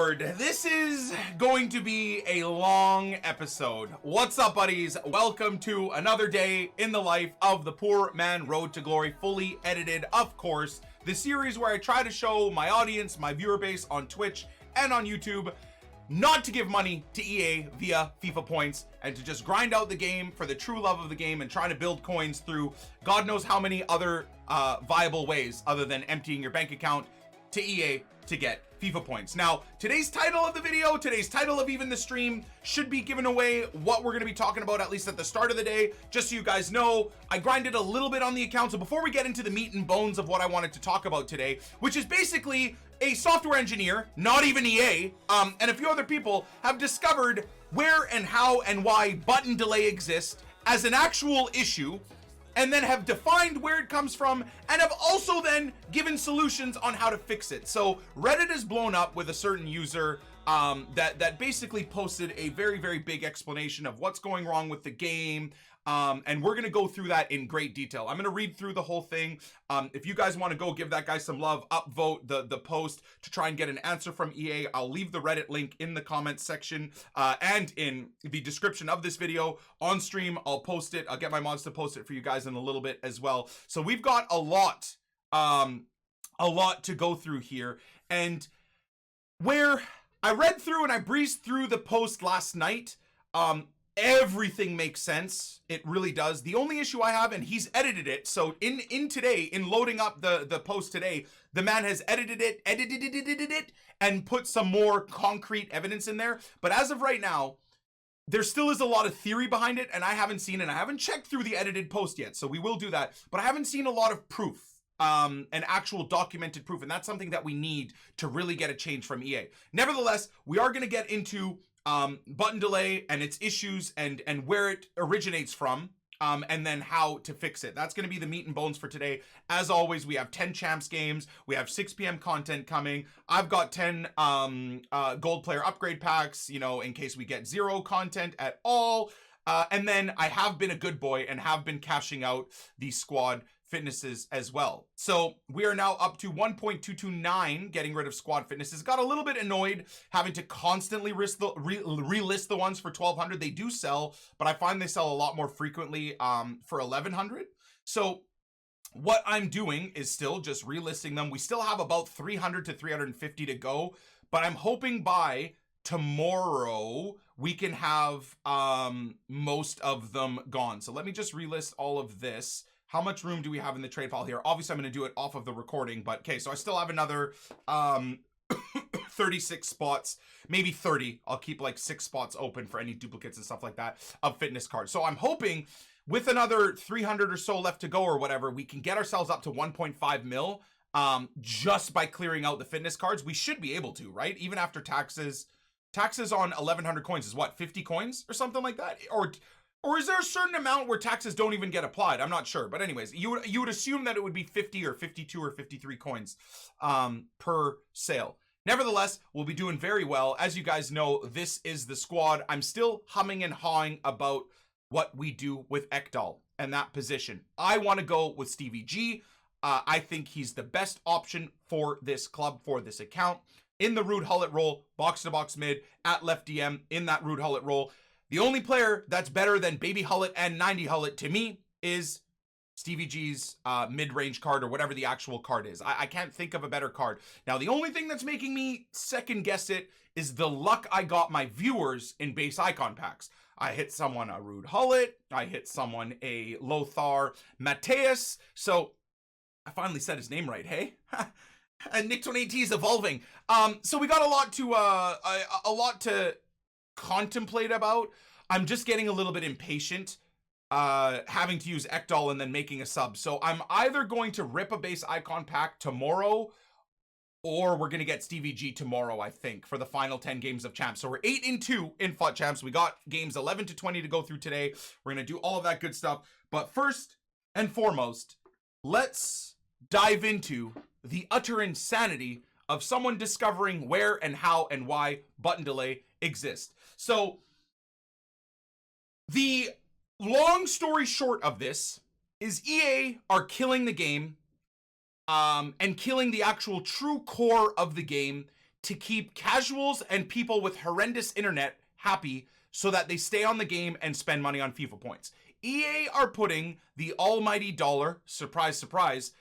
lord, this is going to be a long episode. What's up, buddies? Welcome to another day in the life of the Poor Man Road to Glory, fully edited, of course. The series where I try to show my audience, my viewer base on Twitch and on YouTube, not to give money to EA via FIFA points and to just grind out the game for the true love of the game and trying to build coins through God knows how many other viable ways other than emptying your bank account to EA to get FIFA points. Now, today's title of the video, today's title of even the stream, should be giving away what we're going to be talking about, at least at the start of the day. Just so you guys know, I grinded a little bit on the account. So before we get into the meat and bones of what I wanted to talk about today, which is basically a software engineer, not even EA, and a few other people have discovered where and how and why button delay exists as an actual issue, and then have defined where it comes from, and have also then given solutions on how to fix it. So Reddit is blown up with a certain user that basically posted a very, very big explanation of what's going wrong with the game. And we're gonna go through that in great detail. I'm gonna read through the whole thing. If you guys want to go give that guy some love, upvote the post to try and get an answer from EA. I'll leave the Reddit link in the comments section and in the description of this video. On stream, I'll post it. I'll get my mods to post it for you guys in a little bit as well. So we've got a lot to go through here. And where I read through and I breezed through the post last night, everything makes sense. It really does. The only issue I have, and he's edited it, so in today, in loading up the post today, the man has edited it and put some more concrete evidence in there. But as of right now, there still is a lot of theory behind it, and I haven't seen it. I haven't checked through the edited post yet, so we will do that. But I haven't seen a lot of proof, an actual documented proof, and that's something that we need to really get a change from EA. Nevertheless, we are going to get into button delay and its issues and where it originates from, and then how to fix it. That's going to be the meat and bones for today. As always, we have 10 champs games. We have 6 p.m. content coming. I've got 10 gold player upgrade packs, you know, in case we get 0 content at all. And then I have been a good boy and have been cashing out the squad fitnesses as well. So we are now up to 1.229 getting rid of squad fitnesses. Got a little bit annoyed having to constantly relist the ones for 1200. They do sell, but I find they sell a lot more frequently for 1100. So what I'm doing is still just relisting them. We still have about 300 to 350 to go, but I'm hoping by tomorrow we can have most of them gone. So let me just relist all of this. How much room do we have in the trade file here? Obviously, I'm going to do it off of the recording, but okay, so I still have another 36 spots, maybe 30. I'll keep like 6 spots open for any duplicates and stuff like that of fitness cards. So I'm hoping with another 300 or so left to go or whatever, we can get ourselves up to 1.5 mil just by clearing out the fitness cards. We should be able to, right? Even after taxes. Taxes on 1100 coins is what, 50 coins or something like that? Or is there a certain amount where taxes don't even get applied? I'm not sure. But anyways, you would assume that it would be 50 or 52 or 53 coins per sale. Nevertheless, we'll be doing very well. As you guys know, this is the squad. I'm still humming and hawing about what we do with Ekdal and that position. I want to go with Stevie G. I think he's the best option for this club, for this account. In the Ruud Gullit role, box-to-box mid, at left DM, in that Ruud Gullit role. The only player that's better than Baby Gullit and 90 Gullit to me is Stevie G's mid-range card, or whatever the actual card is. I can't think of a better card. Now, the only thing that's making me second guess it is the luck I got my viewers in base icon packs. I hit someone a Ruud Gullit. I hit someone a Lothar Matthäus. So I finally said his name right, hey? And Nick 2018 is evolving. So we got a lot to contemplate about. I'm just getting a little bit impatient having to use Ekdal and then making a sub. So I'm either going to rip a base icon pack tomorrow, or we're going to get Stevie G tomorrow, I think, for the final 10 games of champs. So we're 8-2 in FUT champs. We got games 11 to 20 to go through today. We're going to do all of that good stuff. But first and foremost, let's dive into the utter insanity of someone discovering where and how and why button delay exists. So the long story short of this is EA are killing the game and killing the actual true core of the game to keep casuals and people with horrendous internet happy so that they stay on the game and spend money on FIFA points. EA are putting the almighty dollar, surprise, surprise,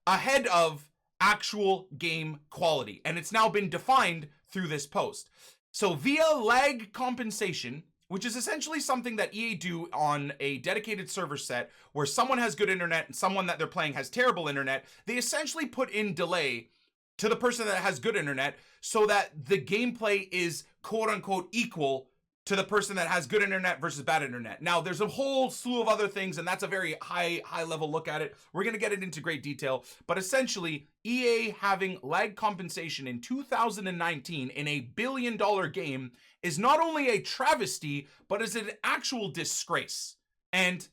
ahead of actual game quality. And it's now been defined through this post. So via lag compensation, which is essentially something that EA do on a dedicated server set where someone has good internet and someone that they're playing has terrible internet, they essentially put in delay to the person that has good internet so that the gameplay is quote unquote equal to the person that has good internet versus bad internet. Now, there's a whole slew of other things, and that's a very high level look at it. We're going to get it into great detail, but essentially, EA having lag compensation in 2019 in a billion-dollar game is not only a travesty, but is an actual disgrace. And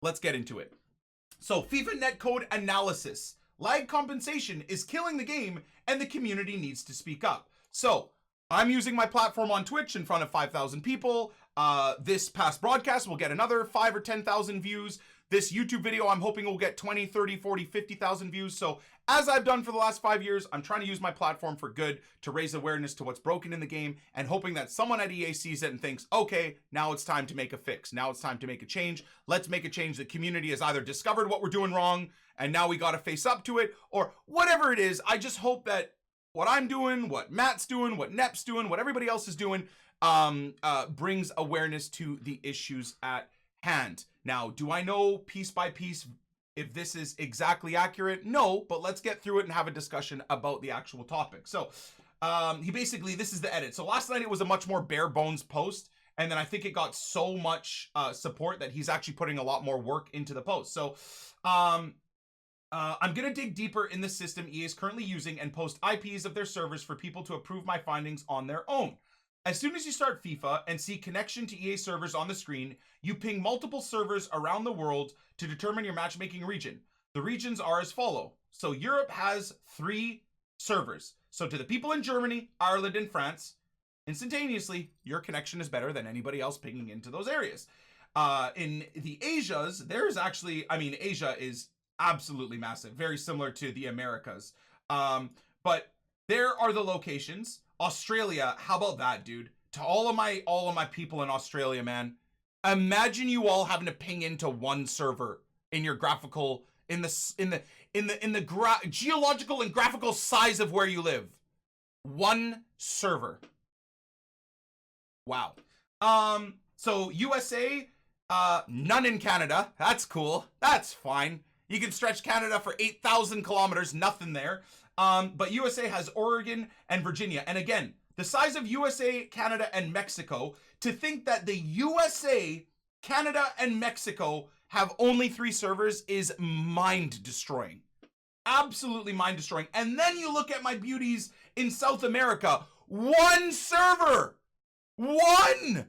let's get into it. So, FIFA netcode analysis. Lag compensation is killing the game, and the community needs to speak up. So, I'm using my platform on Twitch in front of 5,000 people. This past broadcast will get another 5 or 10,000 views. This YouTube video, I'm hoping will get 20, 30, 40, 50,000 views. So as I've done for the last 5 years, I'm trying to use my platform for good to raise awareness to what's broken in the game and hoping that someone at EA sees it and thinks, okay, now it's time to make a fix. Now it's time to make a change. Let's make a change. The community has either discovered what we're doing wrong and now we got to face up to it, or whatever it is. I just hope that what I'm doing, what Matt's doing, what Nep's doing, what everybody else is doing, brings awareness to the issues at hand. Now, do I know piece by piece if this is exactly accurate? No, but let's get through it and have a discussion about the actual topic. So, this is the edit. So last night it was a much more bare bones post, and then I think it got so much support that he's actually putting a lot more work into the post. So, I'm going to dig deeper in the system EA is currently using and post IPs of their servers for people to approve my findings on their own. As soon as you start FIFA and see connection to EA servers on the screen, you ping multiple servers around the world to determine your matchmaking region. The regions are as follow. So Europe has 3 servers. So to the people in Germany, Ireland, and France, instantaneously, your connection is better than anybody else pinging into those areas. In the Asias, there's actually, Asia is absolutely massive, very similar to the Americas. But there are the locations. Australia, how about that, dude? To all of my people in Australia, man. Imagine you all having to ping into one server in your graphical in the geological and graphical size of where you live. One server. Wow. So USA, none in Canada. That's cool. That's fine. You can stretch Canada for 8,000 kilometers, nothing there. But USA has Oregon and Virginia. And again, the size of USA, Canada, and Mexico, to think that the USA, Canada, and Mexico have only 3 servers is mind-destroying. Absolutely mind-destroying. And then you look at my beauties in South America. 1 server! 1!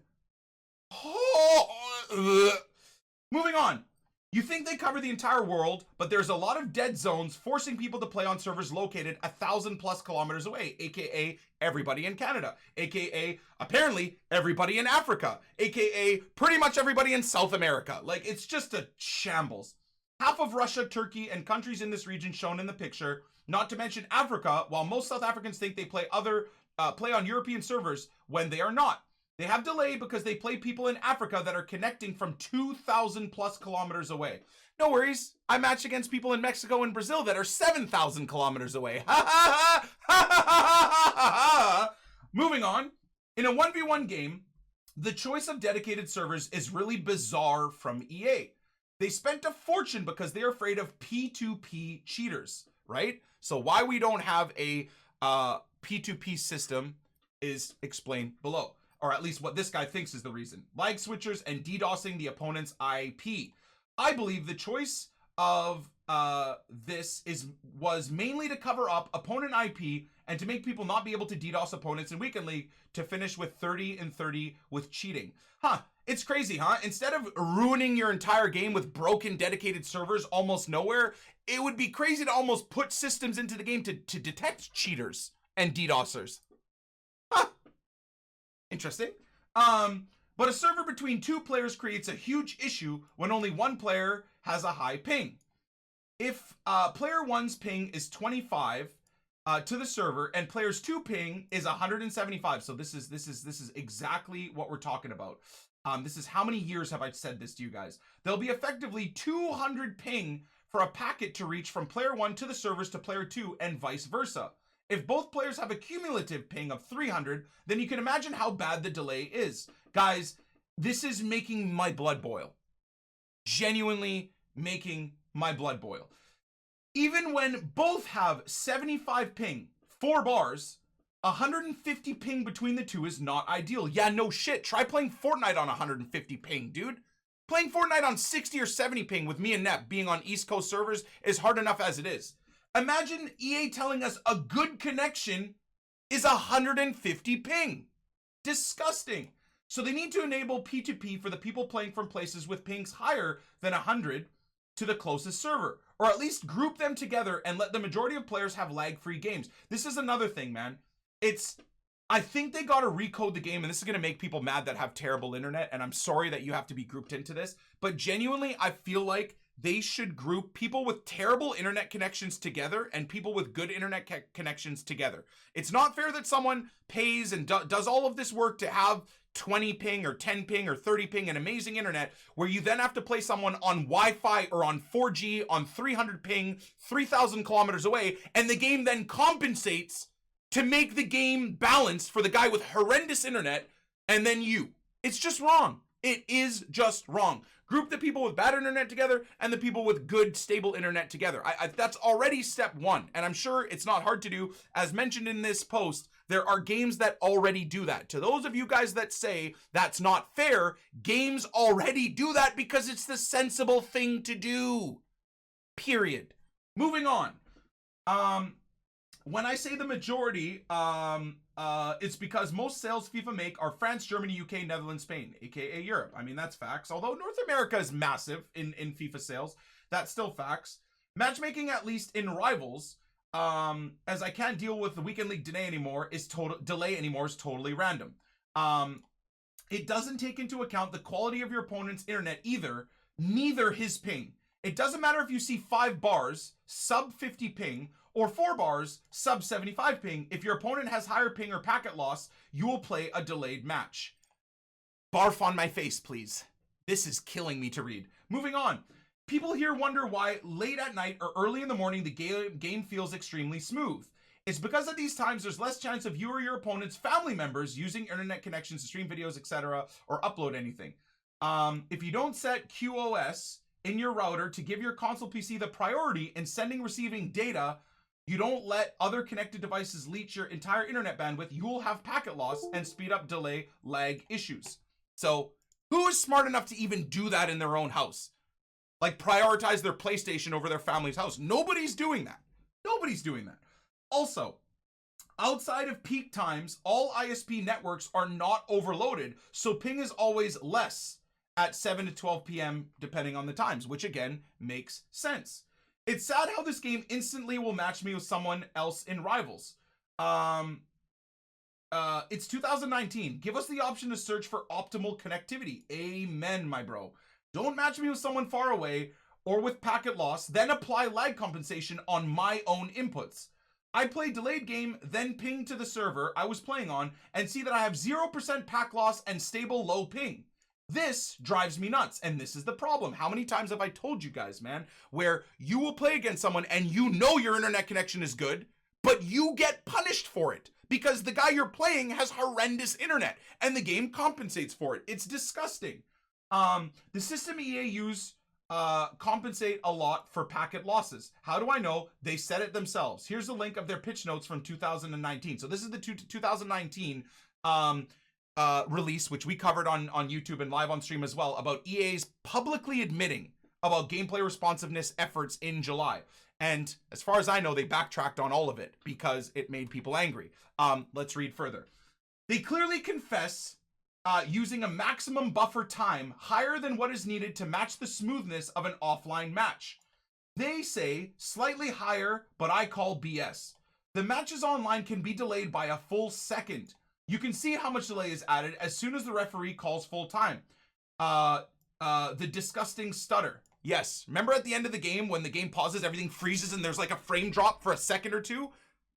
Oh, moving on. You think they cover the entire world, but there's a lot of dead zones forcing people to play on servers located 1,000+ kilometers away, aka everybody in Canada, aka apparently everybody in Africa, aka pretty much everybody in South America. Like, it's just a shambles. Half of Russia, Turkey, and countries in this region shown in the picture, not to mention Africa, while most South Africans think they play on European servers when they are not. They have delay because they play people in Africa that are connecting from 2,000+ kilometers away. No worries. I match against people in Mexico and Brazil that are 7,000 kilometers away. Moving on. In a 1v1 game, the choice of dedicated servers is really bizarre from EA. They spent a fortune because they're afraid of P2P cheaters, right? So why we don't have a P2P system is explained below. Or at least what this guy thinks is the reason. Lag switchers and DDoSing the opponent's IP. I believe the choice of this was mainly to cover up opponent IP and to make people not be able to DDoS opponents in Weekend League to finish with 30-30 with cheating. It's crazy, huh? Instead of ruining your entire game with broken dedicated servers almost nowhere, it would be crazy to almost put systems into the game to detect cheaters and DDoSers. Interesting. But a server between 2 players creates a huge issue when only one player has a high ping. If player 1's ping is 25 to the server, and players 2 ping is 175. So this is exactly what we're talking about. This is how many years have I said this to you guys? There'll be effectively 200 ping for a packet to reach from player 1 to the servers to player 2 and vice versa. If both players have a cumulative ping of 300, then you can imagine how bad the delay is. Guys, this is making my blood boil. Genuinely making my blood boil. Even when both have 75 ping, 4 bars, 150 ping between the two is not ideal. Yeah, no shit. Try playing Fortnite on 150 ping, dude. Playing Fortnite on 60 or 70 ping with me and Nep being on East Coast servers is hard enough as it is. Imagine EA telling us a good connection is 150 ping. Disgusting. So they need to enable P2P for the people playing from places with pings higher than 100 to the closest server, or at least group them together and let the majority of players have lag-free games. This is another thing, man. I think they gotta recode the game, and this is gonna make people mad that have terrible internet, and I'm sorry that you have to be grouped into this, but genuinely, I feel like they should group people with terrible internet connections together and people with good internet connections together. It's not fair that someone pays and does all of this work to have 20 ping or 10 ping or 30 ping and amazing internet, where you then have to play someone on Wi-Fi or on 4G on 300 ping 3,000 kilometers away, and the game then compensates to make the game balanced for the guy with horrendous internet and then you. It's just wrong. It is just wrong. Group the people with bad internet together and the people with good, stable internet together. That's already step one, and I'm sure it's not hard to do. As mentioned in this post, there are games that already do that. To those of you guys that say that's not fair, games already do that because it's the sensible thing to do. Period. Moving on. When I say the majority, it's because most sales FIFA make are France, Germany, UK, Netherlands, Spain, aka Europe. I mean, that's facts. Although North America is massive in FIFA sales, that's still facts. Matchmaking, at least in Rivals, as I can't deal with the weekend league delay anymore, is totally random. It doesn't take into account the quality of your opponent's internet either, neither his ping. It doesn't matter if you see 5 bars, sub 50 ping, or 4 bars, sub 75 ping. If your opponent has higher ping or packet loss, you will play a delayed match. Barf on my face, please. This is killing me to read. Moving on. People here wonder why late at night or early in the morning the game feels extremely smooth. It's because at these times there's less chance of you or your opponent's family members using internet connections to stream videos, etc., or upload anything. If you don't set QoS in your router to give your console PC the priority in sending receiving data, you don't let other connected devices leech your entire internet bandwidth, you will have packet loss and speed up delay lag issues. So who is smart enough to even do that in their own house? Like prioritize their PlayStation over their family's house. Nobody's doing that. Nobody's doing that. Also, outside of peak times, all ISP networks are not overloaded, so ping is always less at 7 to 12 p.m. depending on the times, which again makes sense. It's sad how this game instantly will match me with someone else in Rivals. It's 2019. Give us the option to search for optimal connectivity. Amen, my bro. Don't match me with someone far away or with packet loss, then apply lag compensation on my own inputs. I play delayed game, then ping to the server I was playing on and see that I have 0% pack loss and stable low ping. This drives me nuts, and this is the problem. How many times have I told you guys, man, where you will play against someone and you know your internet connection is good, but you get punished for it because the guy you're playing has horrendous internet and the game compensates for it. It's disgusting. The system EA use compensate a lot for packet losses. How do I know? They said it themselves. Here's a link of their pitch notes from 2019. So this is the 2019 release, which we covered on YouTube and live on stream as well, about EA's publicly admitting about gameplay responsiveness efforts in July. And as far as I know, they backtracked on all of it because it made people angry. Let's read further. They clearly confess using a maximum buffer time higher than what is needed to match the smoothness of an offline match. They say slightly higher, but I call BS. The matches online can be delayed by a full second. You can see how much delay is added as soon as the referee calls full time. The disgusting stutter. Yes, remember at the end of the game when the game pauses, everything freezes and there's like a frame drop for a second or two?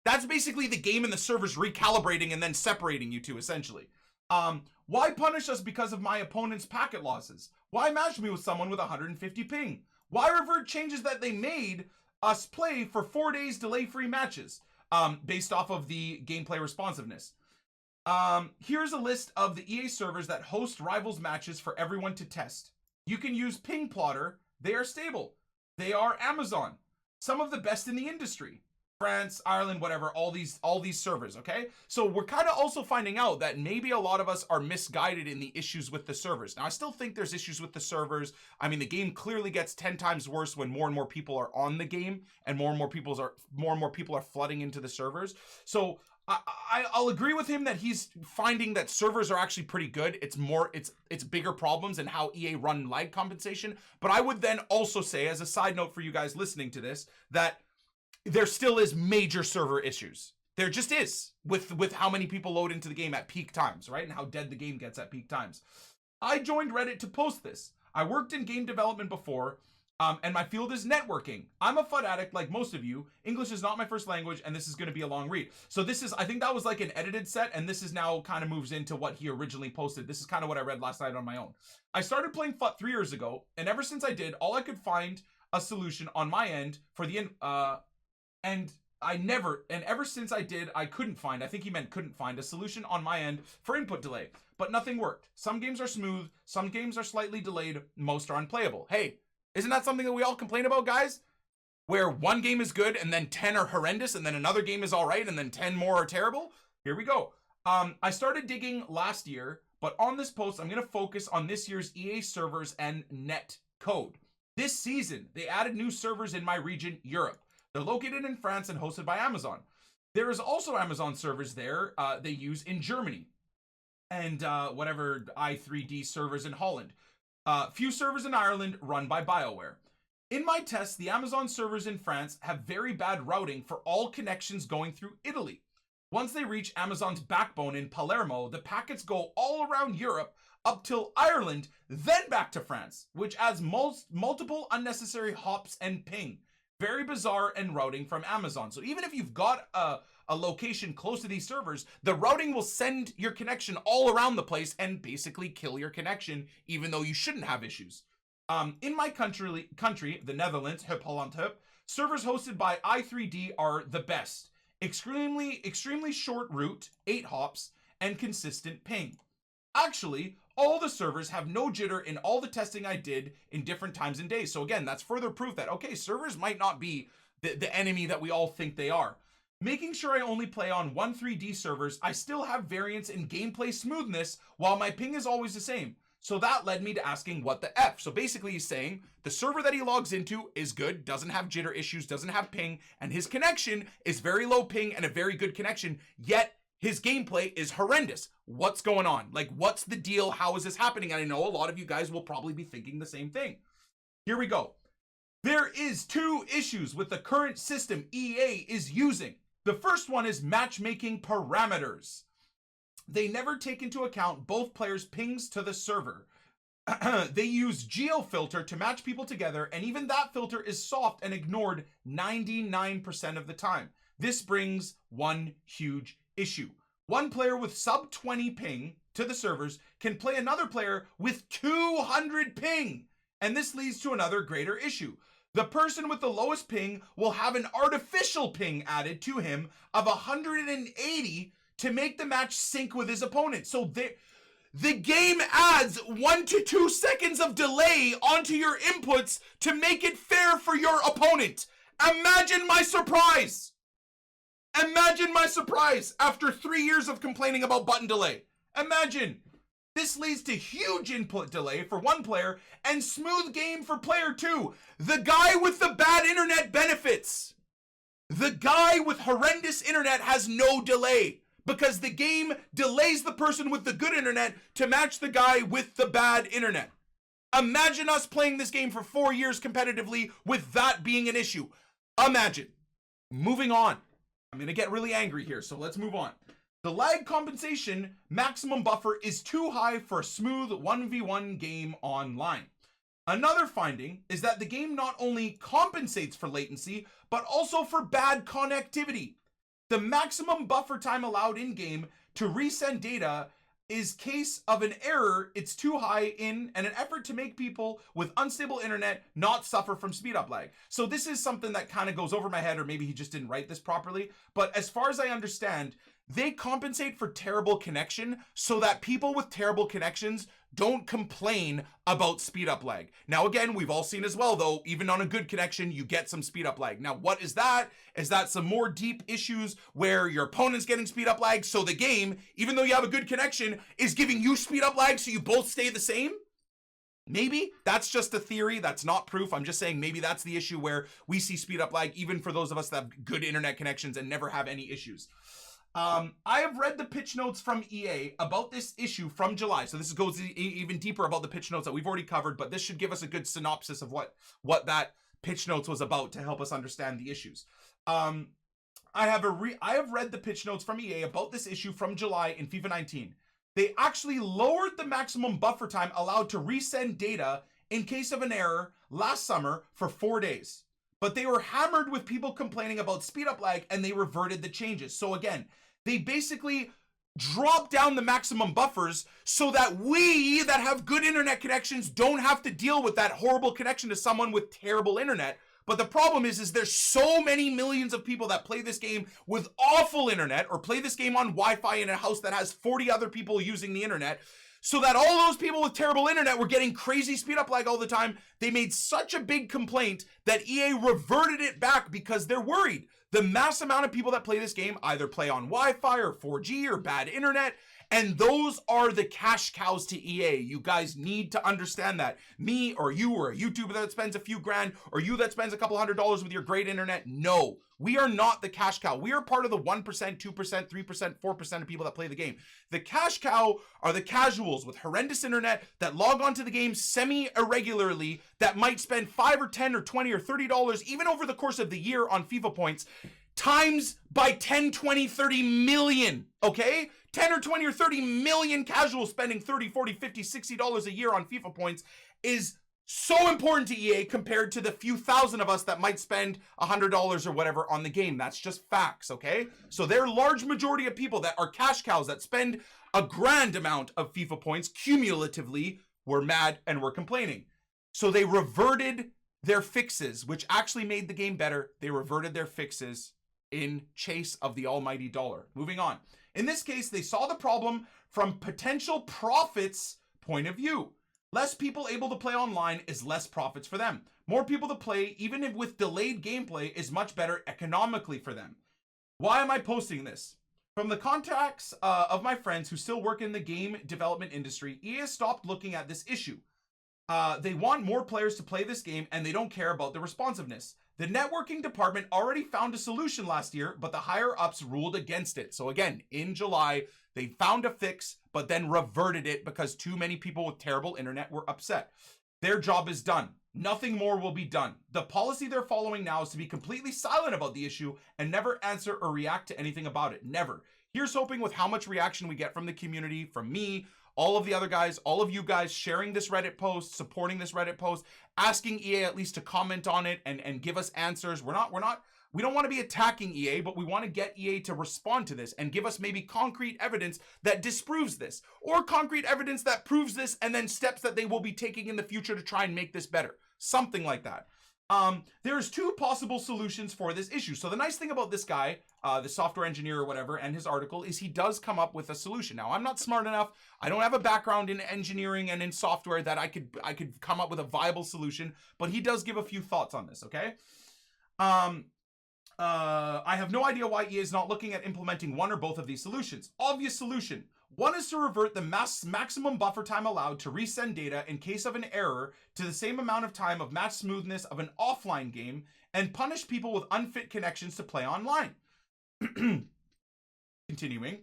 That's basically the game and the servers recalibrating and then separating you two, essentially. Why punish us because of my opponent's packet losses? Why match me with someone with 150 ping? Why revert changes that they made us play for 4 days delay-free matches based off of the gameplay responsiveness? Here's a list of the EA servers that host rivals matches for everyone to test. You can use Ping Plotter. They are stable. They are Amazon. Some of the best in the industry. France, Ireland, whatever, all these servers, okay? So we're kind of also finding out that maybe a lot of us are misguided in the issues with the servers. Now, I still think there's issues with the servers. I mean, the game clearly gets 10 times worse when more and more people are on the game and more and more people are flooding into the servers. So I'll agree with him that he's finding that servers are actually pretty good. It's bigger problems and how EA run lag compensation. But I would then also say, as a side note for you guys listening to this, that there still is major server issues. There just is with how many people load into the game at peak times, right? And how dead the game gets at peak times. I joined Reddit to post this. I worked in game development before, and my field is networking. I'm a FUD addict like most of you. English is not my first language, and this is going to be a long read. So this is, I think that was like an edited set, and this is now kind of moves into what he originally posted. This is kind of what I read last night on my own. I started playing FUT 3 years ago, and ever since I did, all I could find a solution on my end for the ever since I did, I couldn't find, I think he meant couldn't find a solution on my end for input delay, but nothing worked. Some games are smooth, some games are slightly delayed, most are unplayable. Hey, isn't that something that we all complain about, guys? Where one game is good and then 10 are horrendous and then another game is all right and then 10 more are terrible? Here we go. I started digging last year, but on this post, I'm going to focus on this year's EA servers and net code. This season, they added new servers in my region, Europe. They're located in France and hosted by Amazon. There is also Amazon servers there they use in Germany and whatever i3D servers in Holland. Few servers in Ireland run by BioWare. In my tests, the Amazon servers in France have very bad routing for all connections going through Italy. Once they reach Amazon's backbone in Palermo, the packets go all around Europe up till Ireland, then back to France, which adds multiple unnecessary hops and ping. Very bizarre and routing from Amazon. So even if you've got a location close to these servers, the routing will send your connection all around the place and basically kill your connection, even though you shouldn't have issues. In my country, the Netherlands, Holland, servers hosted by i3D are the best. Extremely short route, 8 hops, and consistent ping. Actually, all the servers have no jitter in all the testing I did in different times and days. So again, that's further proof that, okay, servers might not be the enemy that we all think they are. Making sure I only play on 1.3D servers, I still have variance in gameplay smoothness while my ping is always the same. So that led me to asking what the F. So basically he's saying the server that he logs into is good, doesn't have jitter issues, doesn't have ping, and his connection is very low ping and a very good connection, yet his gameplay is horrendous. What's going on? Like, what's the deal? How is this happening? And I know a lot of you guys will probably be thinking the same thing. Here we go. There is 2 issues with the current system EA is using. The first one is matchmaking parameters. They never take into account both players' pings to the server. They use GeoFilter to match people together, and even that filter is soft and ignored 99% of the time. This brings one huge issue. One player with sub 20 ping to the servers can play another player with 200 ping. And this leads to another greater issue. The person with the lowest ping will have an artificial ping added to him of 180 to make the match sync with his opponent. So the game adds 1 to 2 seconds of delay onto your inputs to make it fair for your opponent. Imagine my surprise. Imagine my surprise after 3 years of complaining about button delay. Imagine. This leads to huge input delay for one player and smooth game for player 2. The guy with the bad internet benefits. The guy with horrendous internet has no delay because the game delays the person with the good internet to match the guy with the bad internet. Imagine us playing this game for 4 years competitively with that being an issue. Imagine. Moving on. I'm going to get really angry here, so let's move on. The lag compensation maximum buffer is too high for a smooth 1v1 game online. Another finding is that the game not only compensates for latency, but also for bad connectivity. The maximum buffer time allowed in-game to resend data is case of an error it's too high in an effort to make people with unstable internet not suffer from speed up lag. So this is something that kind of goes over my head, or maybe he just didn't write this properly. But as far as I understand, they compensate for terrible connection so that people with terrible connections don't complain about speed up lag. Now, again, we've all seen as well, though, even on a good connection, you get some speed up lag. Now, what is that? Is that some more deep issues where your opponent's getting speed up lag, so the game, even though you have a good connection, is giving you speed up lag so you both stay the same? Maybe that's just a theory. That's not proof. I'm just saying maybe that's the issue where we see speed up lag even for those of us that have good internet connections and never have any issues. I have read the pitch notes from EA about this issue from July. So this goes even deeper about the pitch notes that we've already covered, but this should give us a good synopsis of what that pitch notes was about to help us understand the issues. I have read the pitch notes from EA about this issue from July in FIFA 19. They actually lowered the maximum buffer time allowed to resend data in case of an error last summer for 4 days. But they were hammered with people complaining about speed up lag, and they reverted the changes. So again, they basically dropped down the maximum buffers so that we that have good internet connections don't have to deal with that horrible connection to someone with terrible internet. But the problem is there's so many millions of people that play this game with awful internet, or play this game on Wi-Fi in a house that has 40 other people using the internet, so that all those people with terrible internet were getting crazy speed up lag all the time. They made such a big complaint that EA reverted it back because they're worried. The mass amount of people that play this game either play on Wi-Fi or 4G or bad internet, and those are the cash cows to EA. You guys need to understand that. Me or you or a YouTuber that spends a few grand, or you that spends a couple $100s with your great internet, no. We are not the cash cow. We are part of the 1%, 2%, 3%, 4% of people that play the game. The cash cow are the casuals with horrendous internet that log onto the game semi-irregularly, that might spend $5 or $10 or $20 or $30 even over the course of the year on FIFA points, times by 10, 20, 30 million, okay? 10 or 20 or 30 million casuals spending 30, 40, 50, $60 a year on FIFA points is so important to EA compared to the few thousand of us that might spend $100 or whatever on the game. That's just facts, okay? So their large majority of people that are cash cows that spend a grand amount of FIFA points cumulatively were mad and were complaining. So they reverted their fixes, which actually made the game better. They reverted their fixes in chase of the almighty dollar. Moving on. In this case, they saw the problem from potential profits point of view. Less people able to play online is less profits for them. More people to play, even if with delayed gameplay, is much better economically for them. Why am I posting this? From the contacts of my friends who still work in the game development industry, EA has stopped looking at this issue. They want more players to play this game, and they don't care about the responsiveness. The networking department already found a solution last year, but the higher ups ruled against it. So again, in July, they found a fix, but then reverted it because too many people with terrible internet were upset. Their job is done. Nothing more will be done. The policy they're following now is to be completely silent about the issue and never answer or react to anything about it. Never. Here's hoping with how much reaction we get from the community, from me, all of the other guys, all of you guys sharing this Reddit post, supporting this Reddit post, asking EA at least to comment on it and give us answers. We don't want to be attacking EA, but we want to get EA to respond to this and give us maybe concrete evidence that disproves this, or concrete evidence that proves this, and then steps that they will be taking in the future to try and make this better. Something like that. There's two possible solutions for this issue. So the nice thing about this guy, the software engineer or whatever, and his article is he does come up with a solution. Now, I'm not smart enough. I don't have a background in engineering and in software that I could come up with a viable solution, but he does give a few thoughts on this, okay? I have no idea why EA is not looking at implementing one or both of these solutions. Obvious solution. One is to revert the maximum buffer time allowed to resend data in case of an error to the same amount of time of match smoothness of an offline game, and punish people with unfit connections to play online. Continuing.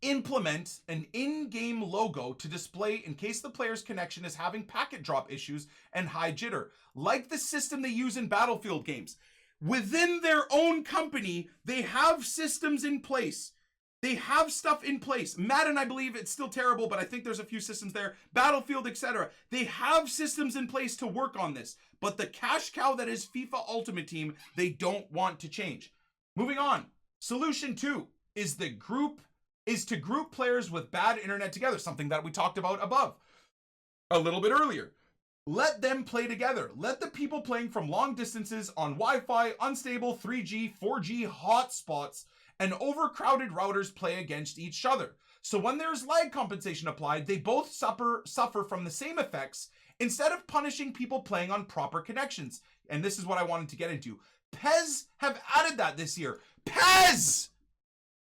Implement an in-game logo to display in case the player's connection is having packet drop issues and high jitter, like the system they use in Battlefield games. Within their own company, they have systems in place. They have stuff in place. Madden, I believe it's still terrible, but I think there's a few systems there. Battlefield, etc. They have systems in place to work on this. But the cash cow that is FIFA Ultimate Team, they don't want to change. Moving on. Solution 2 is to group players with bad internet together, something that we talked about above a little bit earlier. Let them play together. Let the people playing from long distances on Wi-Fi, unstable 3G, 4G hotspots, and overcrowded routers play against each other. So when there's lag compensation applied, they both suffer from the same effects instead of punishing people playing on proper connections. And this is what I wanted to get into. PES have added that this year. PES!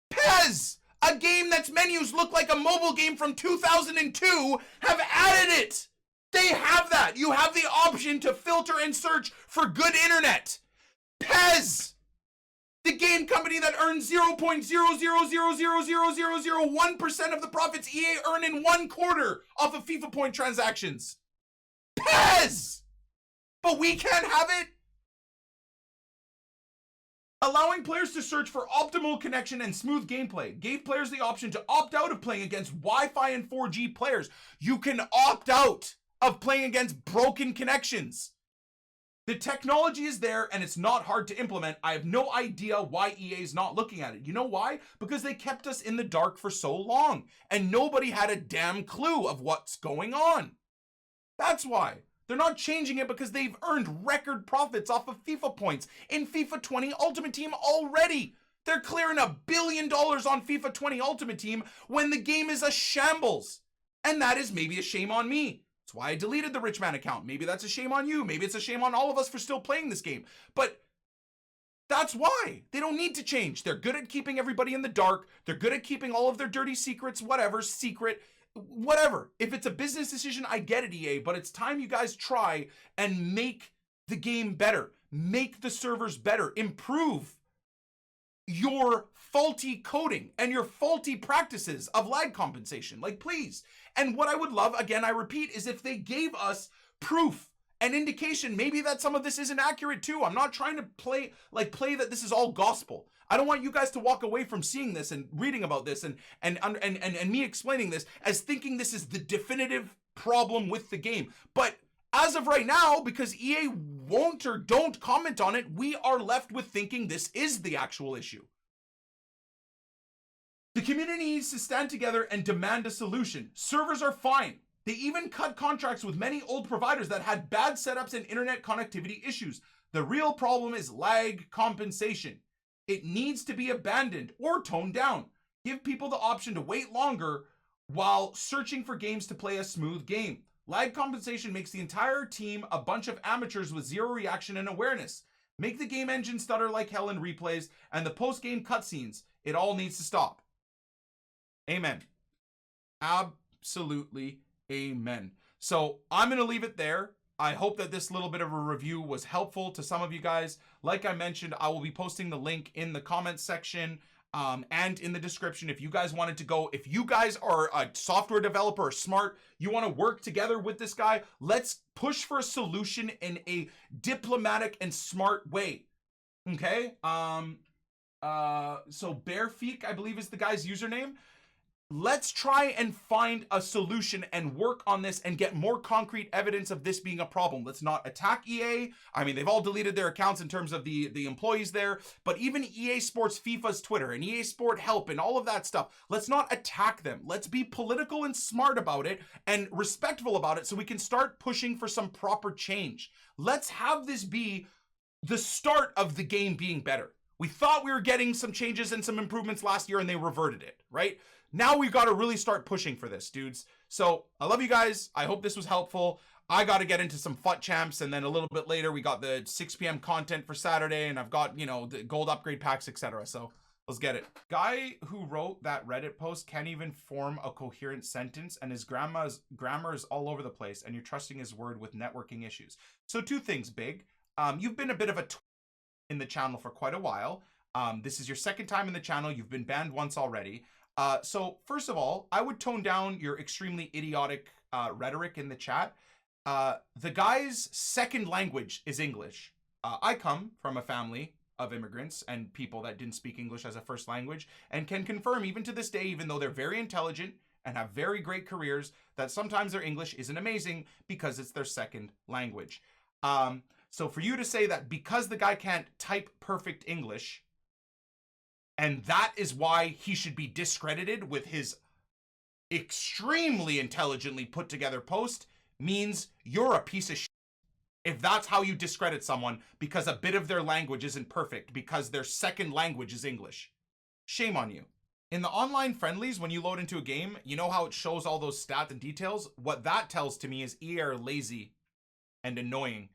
PES! A game that's menus look like a mobile game from 2002 have added it! They have that. You have the option to filter and search for good internet. PES, the game company that earns 0.0000001% of the profits EA earn in 1 quarter off of FIFA point transactions. PES! But we can't have it? Allowing players to search for optimal connection and smooth gameplay gave players the option to opt out of playing against Wi-Fi and 4G players. You can opt out of playing against broken connections. The technology is there and it's not hard to implement. I have no idea why EA is not looking at it. You know why? Because they kept us in the dark for so long and nobody had a damn clue of what's going on. That's why. They're not changing it because they've earned record profits off of FIFA points in FIFA 20 Ultimate Team already. They're clearing $1 billion on FIFA 20 Ultimate Team when the game is a shambles. And that is maybe a shame on me. That's why I deleted the Rich Man account. Maybe that's a shame on you. Maybe it's a shame on all of us for still playing this game. But that's why. They don't need to change. They're good at keeping everybody in the dark. They're good at keeping all of their dirty secrets, whatever, secret, whatever. If it's a business decision, I get it, EA, but it's time you guys try and make the game better. Make the servers better. Improve your faulty coding and your faulty practices of lag compensation. Like, please. And what I would love, again, I repeat, is if they gave us proof and indication, maybe that some of this isn't accurate too. I'm not trying to play that this is all gospel. I don't want you guys to walk away from seeing this and reading about this and me explaining this as thinking this is the definitive problem with the game. But as of right now, because EA won't or don't comment on it, we are left with thinking this is the actual issue. The community needs to stand together and demand a solution. Servers are fine. They even cut contracts with many old providers that had bad setups and internet connectivity issues. The real problem is lag compensation. It needs to be abandoned or toned down. Give people the option to wait longer while searching for games to play a smooth game. Lag compensation makes the entire team a bunch of amateurs with zero reaction and awareness. Make the game engine stutter like hell in replays and the post-game cutscenes. It all needs to stop. Amen. Absolutely amen. So I'm going to leave it there. I hope that this little bit of a review was helpful to some of you guys. Like I mentioned, I will be posting the link in the comments section and in the description if you guys wanted to go. If you guys are a software developer or smart, you want to work together with this guy, let's push for a solution in a diplomatic and smart way. Okay? So Bearfeek, I believe is the guy's username. Let's try and find a solution and work on this and get more concrete evidence of this being a problem. Let's not attack EA. I mean, they've all deleted their accounts in terms of the employees there, but even EA Sports FIFA's Twitter and EA Sport Help and all of that stuff, let's not attack them. Let's be political and smart about it and respectful about it so we can start pushing for some proper change. Let's have this be the start of the game being better. We thought we were getting some changes and some improvements last year and they reverted it, right? Now we've got to really start pushing for this, dudes. So I love you guys. I hope this was helpful. I got to get into some FUT champs, and then a little bit later we got the 6 p.m. content for Saturday, and I've got, you know, the gold upgrade packs, etc. So let's get it. Guy who wrote that Reddit post can't even form a coherent sentence, and his grammar is all over the place, and you're trusting his word with networking issues. So 2 things, Big. You've been a bit of a in the channel for quite a while. This is your 2nd time in the channel. You've been banned once already. So first of all, I would tone down your extremely idiotic rhetoric in the chat. The guy's 2nd language is English. I come from a family of immigrants and people that didn't speak English as a 1st language and can confirm even to this day, even though they're very intelligent and have very great careers, that sometimes their English isn't amazing because it's their 2nd language. So for you to say that because the guy can't type perfect English And that is why he should be discredited with his extremely intelligently put together post. Means you're a piece of shit. If that's how you discredit someone because a bit of their language isn't perfect, because their second language is English. Shame on you. In the online friendlies, when you load into a game, you know how it shows all those stats and details? What that tells to me is EA are lazy and annoying,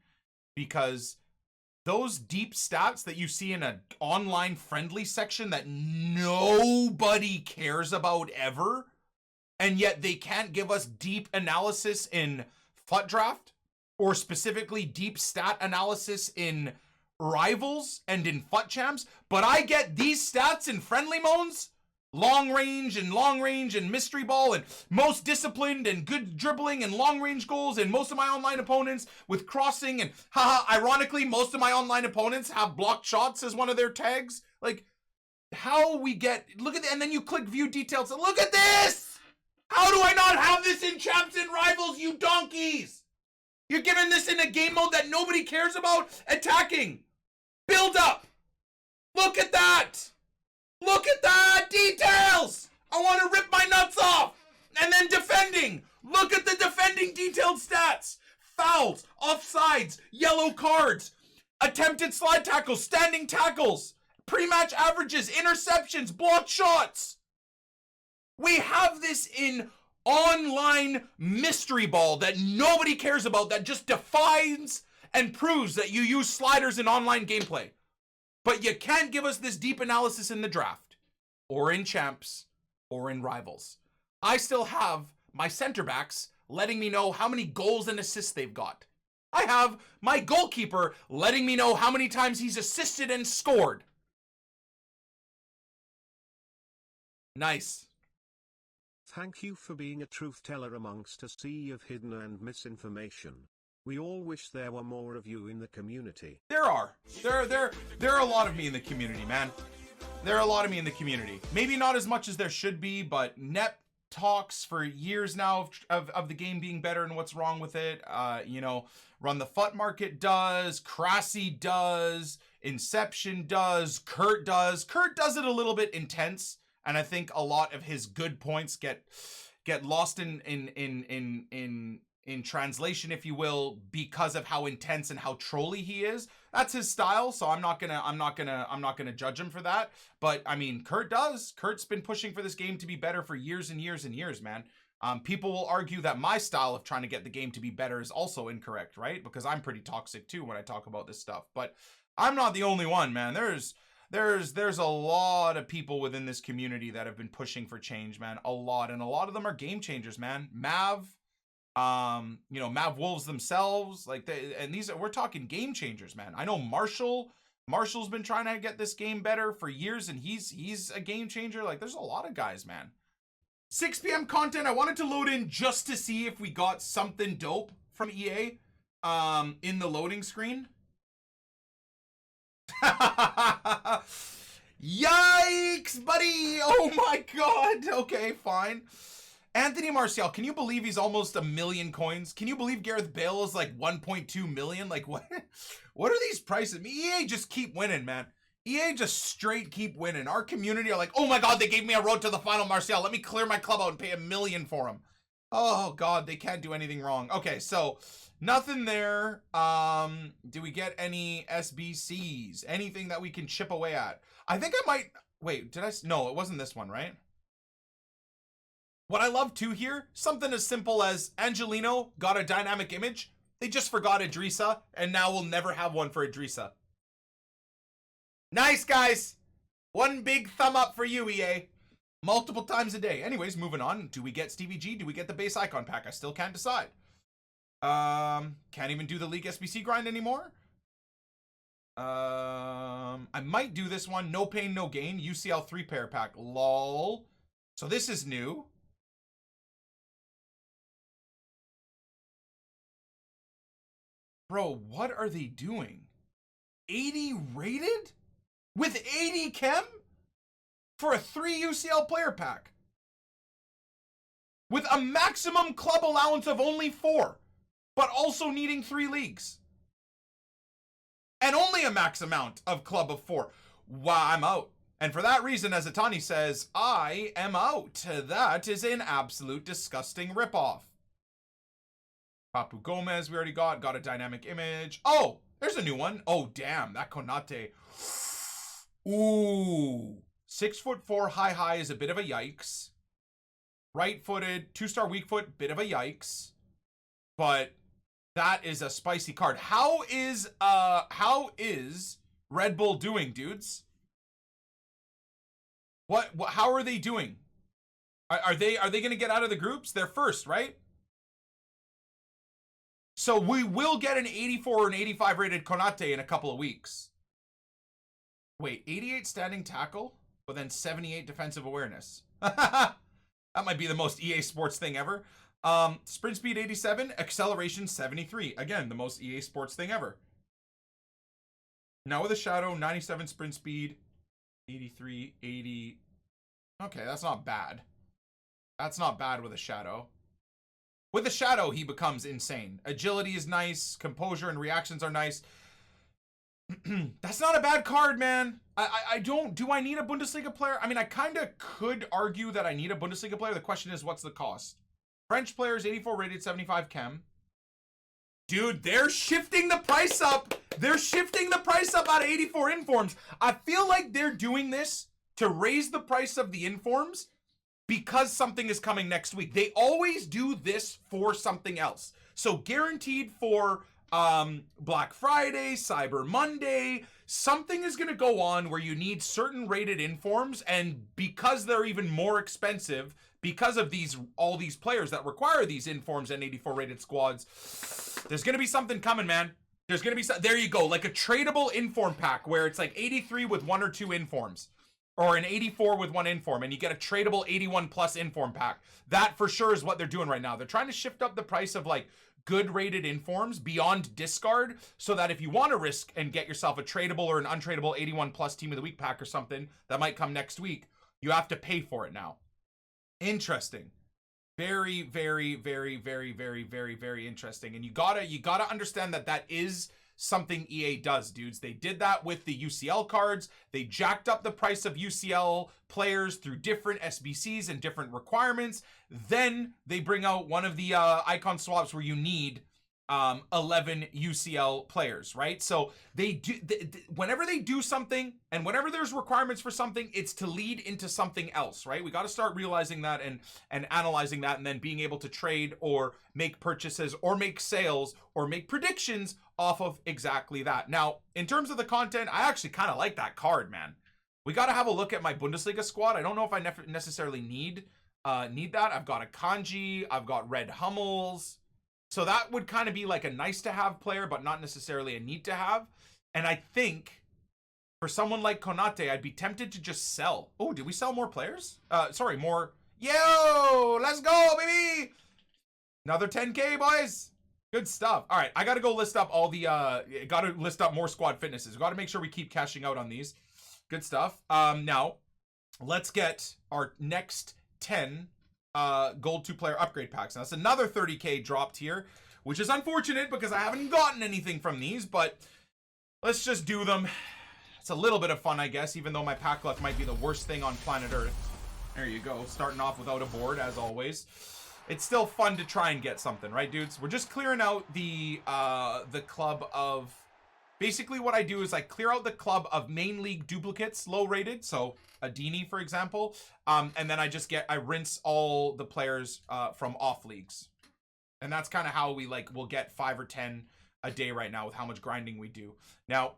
because those deep stats that you see in an online friendly section that nobody cares about ever, and yet they can't give us deep analysis in FUT Draft, or specifically deep stat analysis in Rivals and in FUT Champs, but I get these stats in friendly modes? Long range and mystery ball and most disciplined and good dribbling and long range goals and most of my online opponents with crossing and ironically most of my online opponents have blocked shots as one of their tags. Like, how we get, look at that, and then you click view details and look at this! How do I not have this in Champs and Rivals, you donkeys? You're giving this in a game mode that nobody cares about? Attacking, build up, look at that! Look at that! Details! I want to rip my nuts off! And then defending! Look at the defending detailed stats! Fouls, offsides, yellow cards, attempted slide tackles, standing tackles, pre-match averages, interceptions, blocked shots! We have this in online mystery ball that nobody cares about, that just defines and proves that you use sliders in online gameplay. But you can't give us this deep analysis in the draft, or in Champs, or in Rivals. I still have my center backs letting me know how many goals and assists they've got. I have my goalkeeper letting me know how many times he's assisted and scored. Nice. Thank you for being a truth teller amongst a sea of hidden and misinformation. We all wish there were more of you in the community. There are a lot of me in the community, man. There are a lot of me in the community. Maybe not as much as there should be, but Nep talks for years now of the game being better and what's wrong with it. You know, Run the FUT Market does, Crassy does, Inception does, Kurt does. Kurt does it a little bit intense, and I think a lot of his good points get lost in translation, if you will, because of how intense and how trolly he is. That's his style, so I'm not gonna judge him for that. But I mean, Kurt's been pushing for this game to be better for years and years and years, man. People will argue that my style of trying to get the game to be better is also incorrect, right? Because I'm pretty toxic too when I talk about this stuff. But I'm not the only one, man. There's a lot of people within this community that have been pushing for change, man. A lot, and a lot of them are game changers, man. Mav, you know, Mav Wolves themselves, like we're talking game changers, man. I know Marshall's been trying to get this game better for years, and he's a game changer. Like, there's a lot of guys, man. 6 p.m. content. I wanted to load in just to see if we got something dope from EA in the loading screen. Yikes, buddy. Oh my god. Okay, fine. Anthony Martial, can you believe he's almost 1 million coins? Can you believe Gareth Bale is like 1.2 million? Like, what are these prices? EA just keep winning, man. EA just straight keep winning. Our community are like, oh my god, they gave me a road to the final Martial. Let me clear my club out and pay 1 million for him. Oh god, they can't do anything wrong. Okay, so nothing there. Do we get any SBCs? Anything that we can chip away at? I think I might, wait, no, it wasn't this one, right? What I love too here, something as simple as Angelino got a dynamic image. They just forgot Idrissa, and now we'll never have one for Idrissa. Nice, guys. One big thumb up for you, EA. Multiple times a day. Anyways, moving on. Do we get Stevie G? Do we get the base icon pack? I still can't decide. Can't even do the League SBC grind anymore. I might do this one. No pain, no gain. UCL 3-pair pack. Lol. So this is new. Bro, what are they doing? 80 rated? With 80 chem? For a 3 UCL player pack. With a maximum club allowance of only 4. But also needing 3 leagues. And only a max amount of club of 4. Wow, I'm out. And for that reason, as Atani says, I am out. That is an absolute disgusting ripoff. Papu Gomez, we already got a dynamic image. Oh, there's a new one. Oh, damn, that Konate. Ooh, 6'4" high is a bit of a yikes. Right-footed, 2-star weak foot, bit of a yikes. But that is a spicy card. How is Red Bull doing, dudes? What how are they doing? Are they going to get out of the groups? They're first, right? So we will get an 84 or an 85 rated Konate in a couple of weeks. Wait, 88 standing tackle, but then 78 defensive awareness. That might be the most EA Sports thing ever. Sprint speed 87, acceleration 73. Again, the most EA Sports thing ever. Now with a shadow, 97 sprint speed, 83, 80. Okay, that's not bad. That's not bad with a shadow. With a shadow, he becomes insane. Agility is nice. Composure and reactions are nice. That's not a bad card, man. I don't... Do I need a Bundesliga player? I mean, I kind of could argue that I need a Bundesliga player. The question is, what's the cost? French players, 84 rated, 75 chem. Dude, they're shifting the price up. They're shifting the price up out of 84 informs. I feel like they're doing this to raise the price of the informs because something is coming next week. They always do this for something else. So guaranteed for Black Friday, Cyber Monday, something is going to go on where you need certain rated informs, and because they're even more expensive, because of all these players that require these informs and 84 rated squads, there's going to be something coming, man. There's going to be there you go, like a tradable inform pack where it's like 83 with 1 or 2 informs, or an 84 with 1 inform, and you get a tradable 81 plus inform pack. That for sure is what they're doing right now. They're trying to shift up the price of like good rated informs beyond discard, so that if you want to risk and get yourself a tradable or an untradeable 81 plus team of the week pack or something that might come next week, you have to pay for it now. Interesting. Very, very, very, very, very, very, very interesting. And you gotta understand that is something EA does, dudes. They did that with the UCL cards. They jacked up the price of UCL players through different SBCs and different requirements. Then they bring out one of the icon swaps where you need 11 UCL players, right? So they do whenever they do something, and whenever there's requirements for something, it's to lead into something else, right? We got to start realizing that and analyzing that, and then being able to trade or make purchases or make sales or make predictions off of exactly that. Now, in terms of the content, I actually kind of like that card, man. We got to have a look at my Bundesliga squad. I don't know if I necessarily need that. I've got a Kanji, I've got Red Hummels. So that would kind of be like a nice to have player, but not necessarily a need to have. And I think for someone like Konate, I'd be tempted to just sell. Oh, did we sell more players? Sorry, more. Yo, let's go, baby. Another 10K, boys. Good stuff. All right, I got to go list up all the, got to list up more squad fitnesses. We got to make sure we keep cashing out on these. Good stuff. Now, let's get our next 10 gold 2-player upgrade packs. Now that's another 30k dropped here, which is unfortunate because I haven't gotten anything from these, but let's just do them. It's a little bit of fun, I guess, even though my pack luck might be the worst thing on planet Earth. There you go, starting off without a board as always. It's still fun to try and get something, right, dudes? We're just clearing out the club of... Basically what I do is I clear out the club of main league duplicates, low rated, so Adini, for example, and then I rinse all the players from off leagues. And that's kind of how we'll get 5 or 10 a day right now with how much grinding we do. Now,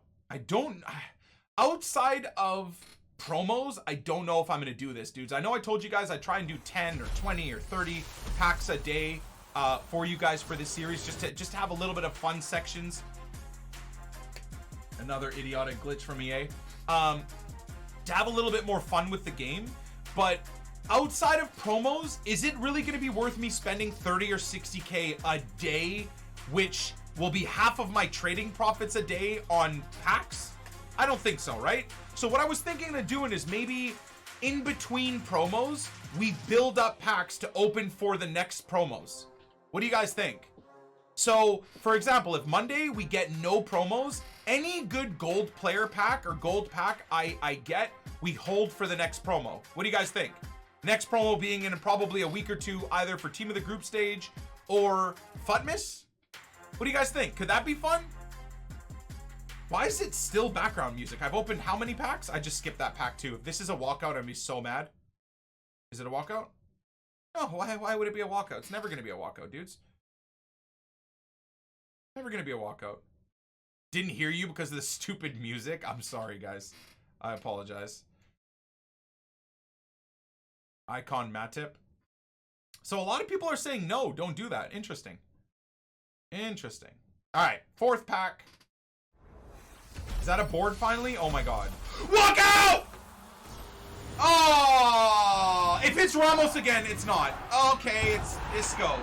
outside of promos, I don't know if I'm going to do this, dudes. I know I told you guys I try and do 10 or 20 or 30 packs a day for you guys for this series, just to have a little bit of fun sections. Another idiotic glitch from EA. To have a little bit more fun with the game. But outside of promos, is it really going to be worth me spending 30 or 60k a day, which will be half of my trading profits a day on packs? I don't think so, right? So what I was thinking of doing is maybe in between promos, we build up packs to open for the next promos. What do you guys think? So, for example, if Monday we get no promos, any good gold player pack or gold pack I get, we hold for the next promo. What do you guys think? Next promo being in probably a week or two, either for Team of the Group stage or Futmas? What do you guys think? Could that be fun? Why is it still background music? I've opened how many packs? I just skipped that pack too. If this is a walkout, I'd be so mad. Is it a walkout? No, why would it be a walkout? It's never going to be a walkout, dudes. Never going to be a walkout. Didn't hear you because of the stupid music. I'm sorry, guys. I apologize. Icon Matip. So a lot of people are saying no, don't do that. Interesting. Interesting. All right, fourth pack. Is that a board finally? Oh my god. Walk out! Oh! If it's Ramos again, it's not. Okay, it's Isco.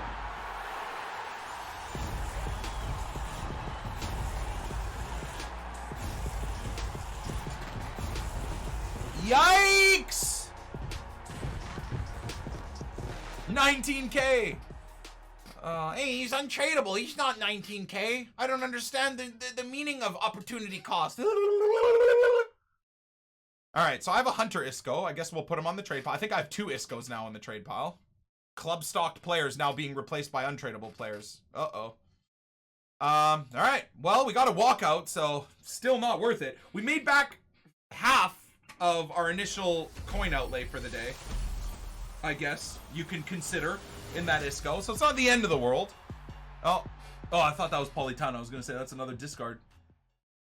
Yikes! 19K. Hey, he's untradeable. He's not 19K. I don't understand the meaning of opportunity cost. All right, so I have a Hunter Isco. I guess we'll put him on the trade pile. I think I have 2 Iscos now on the trade pile. Club stocked players now being replaced by untradeable players. Uh-oh. All right. Well, we got a walkout, so still not worth it. We made back half of our initial coin outlay for the day, I guess you can consider, in that Isco. So it's not the end of the world. Oh, I thought that was Politano. I was going to say that's another discard.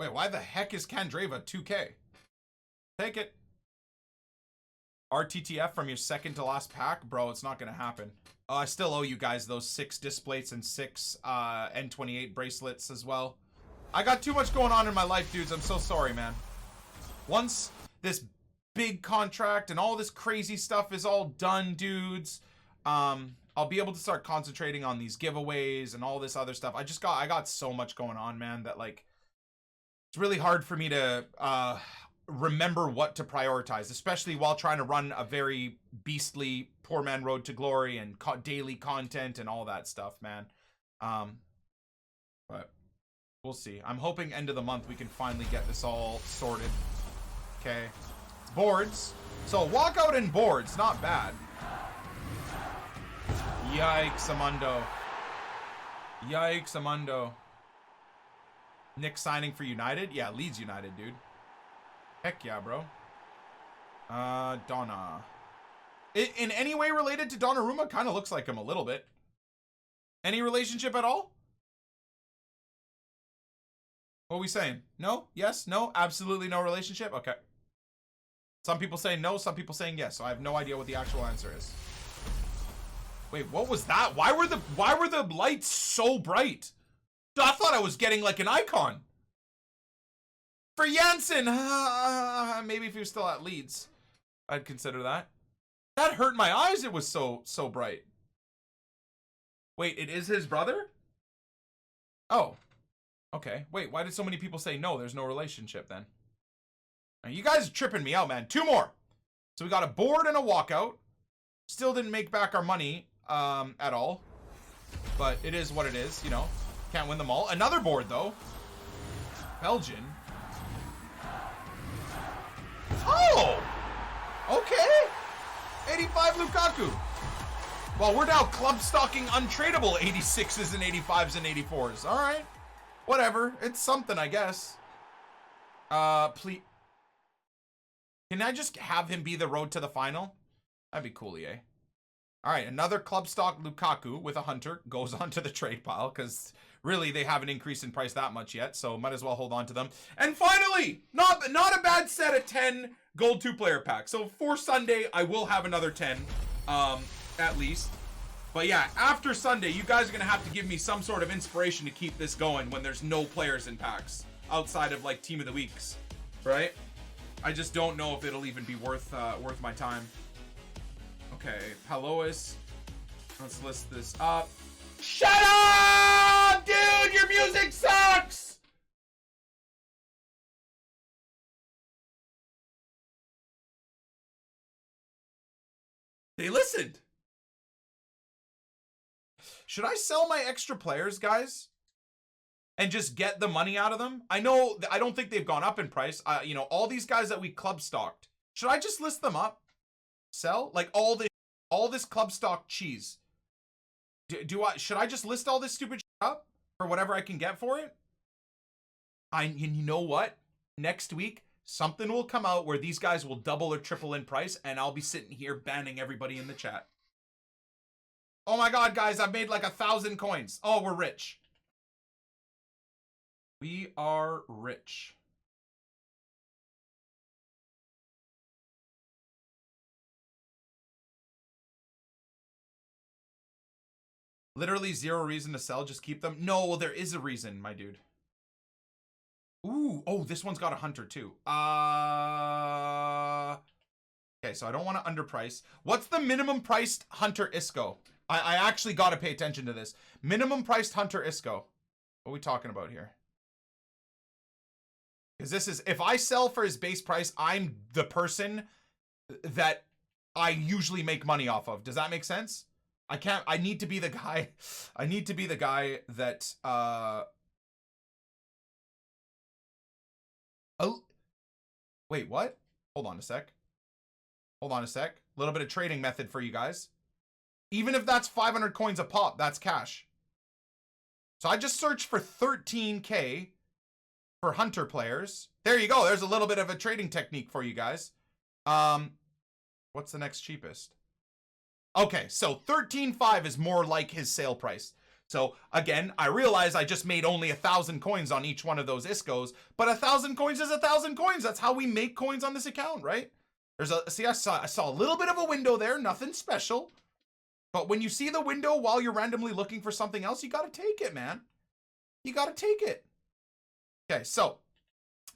Wait, why the heck is Candreva 2K? Take it. RTTF from your second to last pack? Bro, it's not going to happen. Oh, I still owe you guys those 6 displays and 6 N28 bracelets as well. I got too much going on in my life, dudes. I'm so sorry, man. Once this big contract and all this crazy stuff is all done, dudes, I'll be able to start concentrating on these giveaways and all this other stuff. I got so much going on, man, that like it's really hard for me to remember what to prioritize, especially while trying to run a very beastly Poor Man Road to Glory and daily content and all that stuff, man. But we'll see. I'm hoping end of the month we can finally get this all sorted. Okay. Boards. So walkout and boards, not bad. Yikes, Amundo. Yikes, Amundo. Nick signing for United? Yeah, Leeds United, dude. Heck yeah, bro. Donna. In any way related to Donnarumma? Kind of looks like him a little bit. Any relationship at all? What are we saying? No? Yes? No? Absolutely no relationship? Okay. Some people saying no, some people saying yes. So I have no idea what the actual answer is. Wait, what was that? Why were the lights so bright? I thought I was getting like an icon. For Janssen. Maybe if he was still at Leeds, I'd consider that. That hurt my eyes. It was so bright. Wait, it is his brother? Oh. Okay. Wait, why did so many people say no? There's no relationship then. You guys are tripping me out, man. 2 more. So we got a board and a walkout. Still didn't make back our money at all. But it is what it is, you know. Can't win them all. Another board, though. Belgian. Oh! Okay. 85 Lukaku. Well, we're now club stocking untradeable 86s and 85s and 84s. All right. Whatever. It's something, I guess. Please. Can I just have him be the road to the final? That'd be cool, eh? All right, another club stock Lukaku with a Hunter goes onto the trade pile because really they haven't increased in price that much yet, so might as well hold on to them. And finally, not a bad set of 10 gold 2-player packs. So for Sunday, I will have another 10, at least. But yeah, after Sunday, you guys are gonna have to give me some sort of inspiration to keep this going when there's no players in packs outside of like Team of the Weeks, right? I just don't know if it'll even be worth my time. Okay, Palois. Let's list this up. Shut up! Dude, your music sucks! They listened. Should I sell my extra players, guys? and just get the money out of them. I know, I don't think they've gone up in price. You know, all these guys that we club stocked, should I just list them up? Sell? Like all this club stock cheese. Should I just list all this stupid shit up for whatever I can get for it? And you know what? Next week, something will come out where these guys will double or triple in price, and I'll be sitting here banning everybody in the chat. Oh my god, guys, I've made like 1,000 coins. Oh, we're rich. We are rich. Literally zero reason to sell, just keep them. No, well, there is a reason, my dude. Ooh, oh, this one's got a hunter too. Okay, so I don't want to underprice. What's the minimum priced hunter ISCO? I actually got to pay attention to this. Minimum priced hunter ISCO. What are we talking about here? Because this is, if I sell for his base price, I'm the person that I usually make money off of. Does that make sense? I need to be the guy. I need to be the guy that, oh, wait, what? Hold on a sec. Hold on a sec. A little bit of trading method for you guys. Even if that's 500 coins a pop, that's cash. So I just searched for 13K for hunter players. There you go. There's a little bit of a trading technique for you guys. What's the next cheapest? Okay, so 13.5 is more like his sale price. So again, I realize I just made only 1,000 coins on each one of those ISCOs, but 1,000 coins is 1,000 coins. That's how we make coins on this account, right? There's a, see, I saw a little bit of a window there, nothing special. But when you see the window while you're randomly looking for something else, you got to take it, man. You got to take it. Okay, so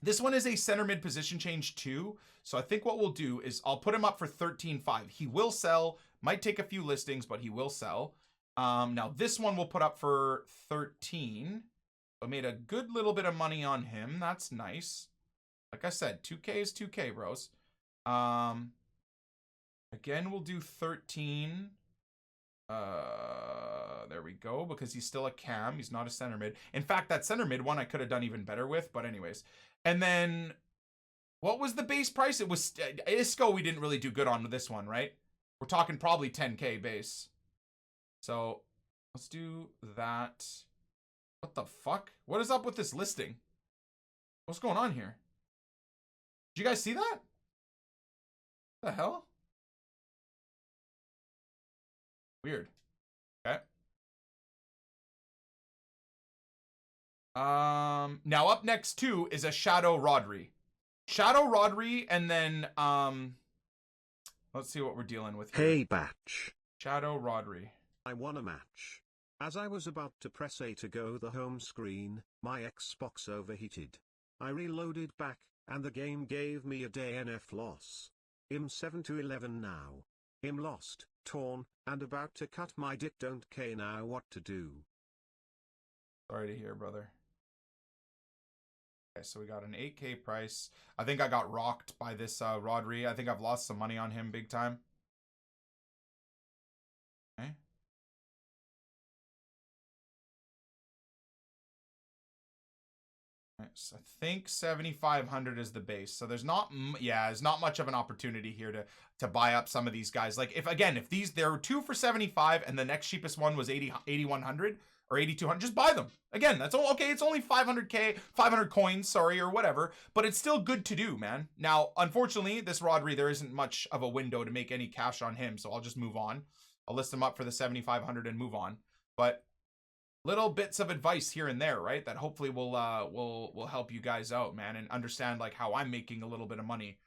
this one is a center mid position change too. So I think what we'll do is I'll put him up for 13.5. He will sell. Might take a few listings, but he will sell. Now this one we'll put up for 13. I made a good little bit of money on him. That's nice. Like I said, 2K is 2K, bros. Again, we'll do 13. There we go, because he's still a cam. He's not a center mid. In fact, that center mid one I could have done even better with, but anyways. And then, what was the base price? It was, ISCO we didn't really do good on this one, right? We're talking probably 10K base. So, let's do that. What the fuck? What is up with this listing? What's going on here? Did you guys see that? What the hell? Weird. Okay. Now up next too is a Shadow Rodri. Shadow Rodri, and then let's see what we're dealing with here. Hey Batch. Shadow Rodri. I won a match. As I was about to press A to go the home screen, my Xbox overheated. I reloaded back, and the game gave me a DNF loss. I'm 7-11 now. I'm lost, torn, and about to cut my dick. Don't care now what to do. Sorry to hear, brother. Okay, so we got an 8K price. I think I got rocked by this Rodri. I think I've lost some money on him big time. Okay. So I think 7,500 is the base. So there's not, there's not much of an opportunity here to buy up some of these guys. Like if there were two for 75 and the next cheapest one was 8,100 or 8,200, just buy them. Again, that's all okay. It's only 500K, 500 coins, sorry, or whatever, but it's still good to do, man. Now, unfortunately, this Rodri, there isn't much of a window to make any cash on him. So I'll just move on. I'll list him up for the 7,500 and move on. But little bits of advice here and there, right? That hopefully will help you guys out, man, and understand like how I'm making a little bit of money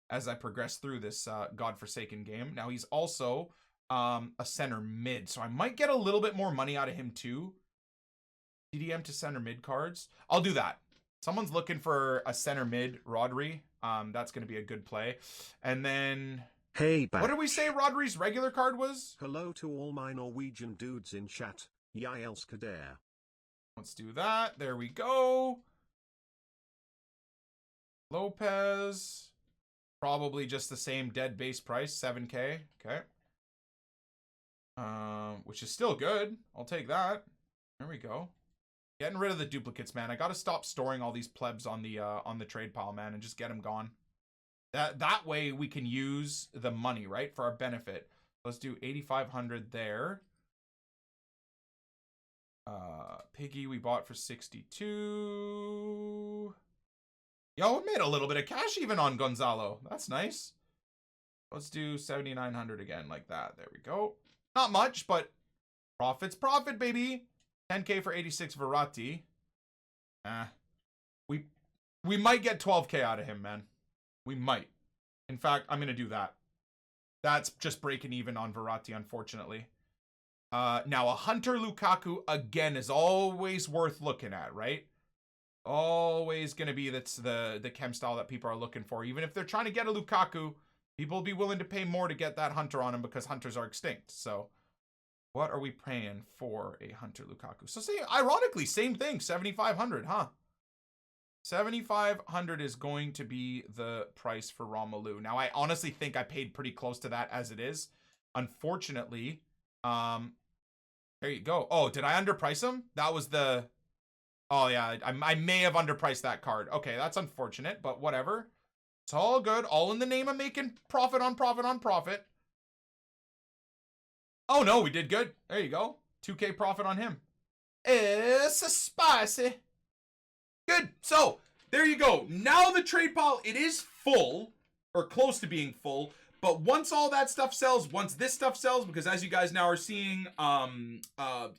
as I progress through this godforsaken game. Now he's also a center mid, so I might get a little bit more money out of him too. CDM to center mid cards. I'll do that. Someone's looking for a center mid Rodri. That's going to be a good play. And then, hey, Batch. What did we say Rodri's regular card was? Hello to all my Norwegian dudes in chat. Jeg elsker dere. Let's do that. There we go. Lopez. Probably just the same dead base price, 7K. Okay. Which is still good. I'll take that. There we go. Getting rid of the duplicates, man. I gotta stop storing all these plebs on the trade pile, man, and just get them gone. That way we can use the money, right, for our benefit. Let's do 8,500 there. Piggy we bought for 62. Yo, we made a little bit of cash even on Gonzalo. That's nice. Let's do 7,900 again, like that. There we go. Not much, but profit's profit, baby. 10K for 86 Verratti. We might get 12K out of him, man. We might. In fact, I'm gonna do that. That's just breaking even on Verratti, unfortunately. Now, a Hunter Lukaku, again, is always worth looking at, right? Always going to be that's the chem style that people are looking for. Even if they're trying to get a Lukaku, people will be willing to pay more to get that Hunter on him because Hunters are extinct. So, what are we paying for a Hunter Lukaku? So, say, ironically, same thing, 7,500, huh? 7,500 is going to be the price for Romelu. Now, I honestly think I paid pretty close to that as it is. Unfortunately, there you go. Oh, did I underprice him? That was the... Oh, yeah. I may have underpriced that card. Okay, that's unfortunate, but whatever. It's all good. All in the name of making profit on profit on profit. Oh, no, we did good. There you go. 2K profit on him. It's spicy. Good. So, there you go. Now the trade pile, it is full, or close to being full. But once all that stuff sells, once this stuff sells, because as you guys now are seeing,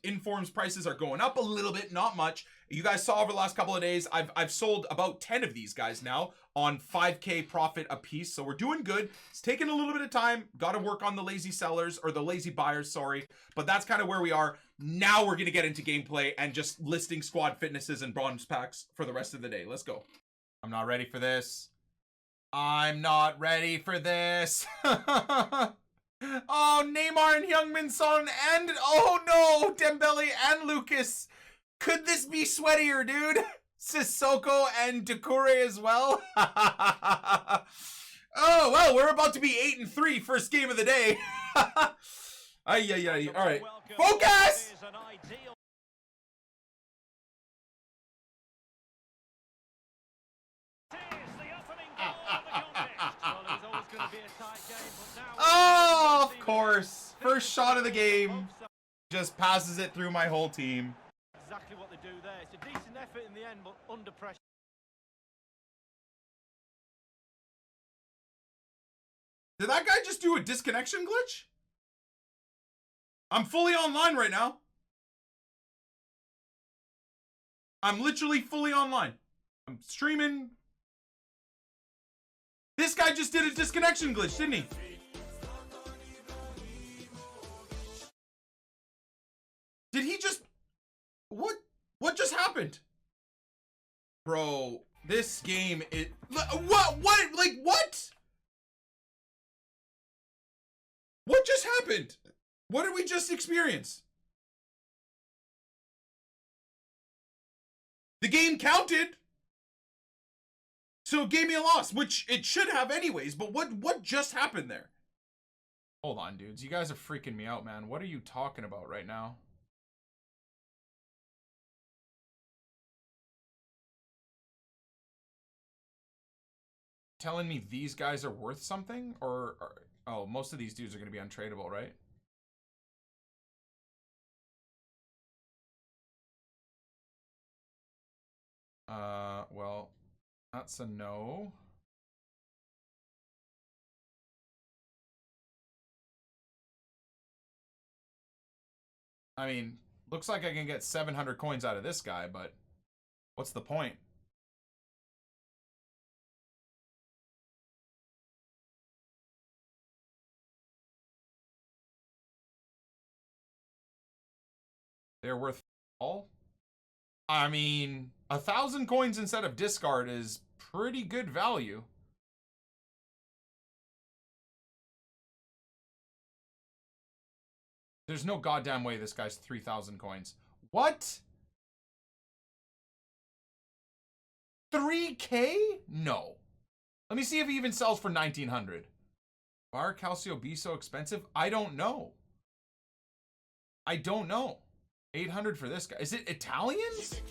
Inform's prices are going up a little bit, not much. You guys saw over the last couple of days, I've sold about 10 of these guys now on 5K profit a piece. So we're doing good. It's taking a little bit of time. Got to work on the lazy sellers, or the lazy buyers, sorry. But that's kind of where we are. Now we're going to get into gameplay and just listing squad fitnesses and bronze packs for the rest of the day. Let's go. I'm not ready for this. I'm not ready for this. Oh, Neymar and Heung-min Son and, oh no, Dembele and Lucas. Could this be sweatier, dude? Sissoko and Doucouré as well. Oh, well, we're about to be 8-3 first game of the day. Ay. All right. Focus! Oh, of course. First shot of the game. Just passes it through my whole team. Exactly what they do there. It's a decent effort in the end, but under pressure. Did that guy just do a disconnection glitch? I'm fully online right now. I'm literally fully online. I'm streaming. This guy just did a disconnection glitch, didn't he? Did he just... What just happened? Bro, this game is... What? Like, what? What just happened? What did we just experience? The game counted. So it gave me a loss, which it should have anyways, but what just happened there? Hold on, dudes. You guys are freaking me out, man. What are you talking about right now? Telling me these guys are worth something? Or oh, most of these dudes are going to be untradeable, right? Well, that's a no. I mean, looks like I can get 700 coins out of this guy, but what's the point? They're worth all? I mean, 1,000 coins instead of discard is pretty good value. There's no goddamn way this guy's 3,000 coins. What? 3K? No. Let me see if he even sells for 1,900. Bar Calcio be so expensive? I don't know. I don't know. 800 for this guy. Is it Italians?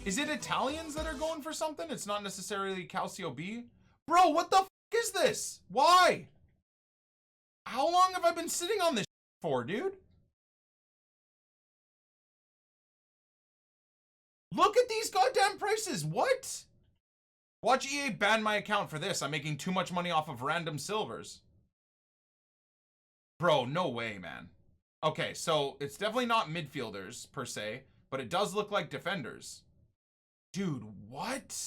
Is it Italians that are going for something? It's not necessarily Calcio B. Bro, what the f is this? Why? How long have I been sitting on this for, dude? Look at these goddamn prices. What? Watch EA ban my account for this. I'm making too much money off of random silvers. Bro, no way, man. Okay, so it's definitely not midfielders per se, but it does look like defenders. Dude, what?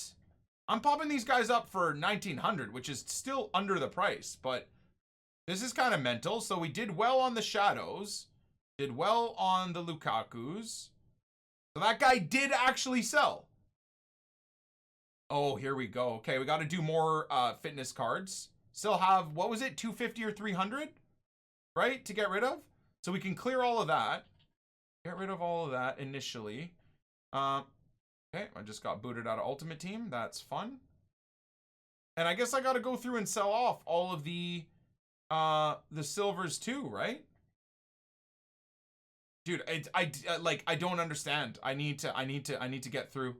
I'm popping these guys up for 1900, which is still under the price, but this is kind of mental. So we did well on the Shadows, did well on the Lukakus. So that guy did actually sell. Oh, here we go. Okay, we got to do more fitness cards. Still have, what was it, 250 or 300, right, to get rid of? So we can clear all of that. Get rid of all of that initially. Okay, I just got booted out of Ultimate Team. That's fun. And I guess I got to go through and sell off all of the silvers too, right? Dude, I don't understand. I need to get through.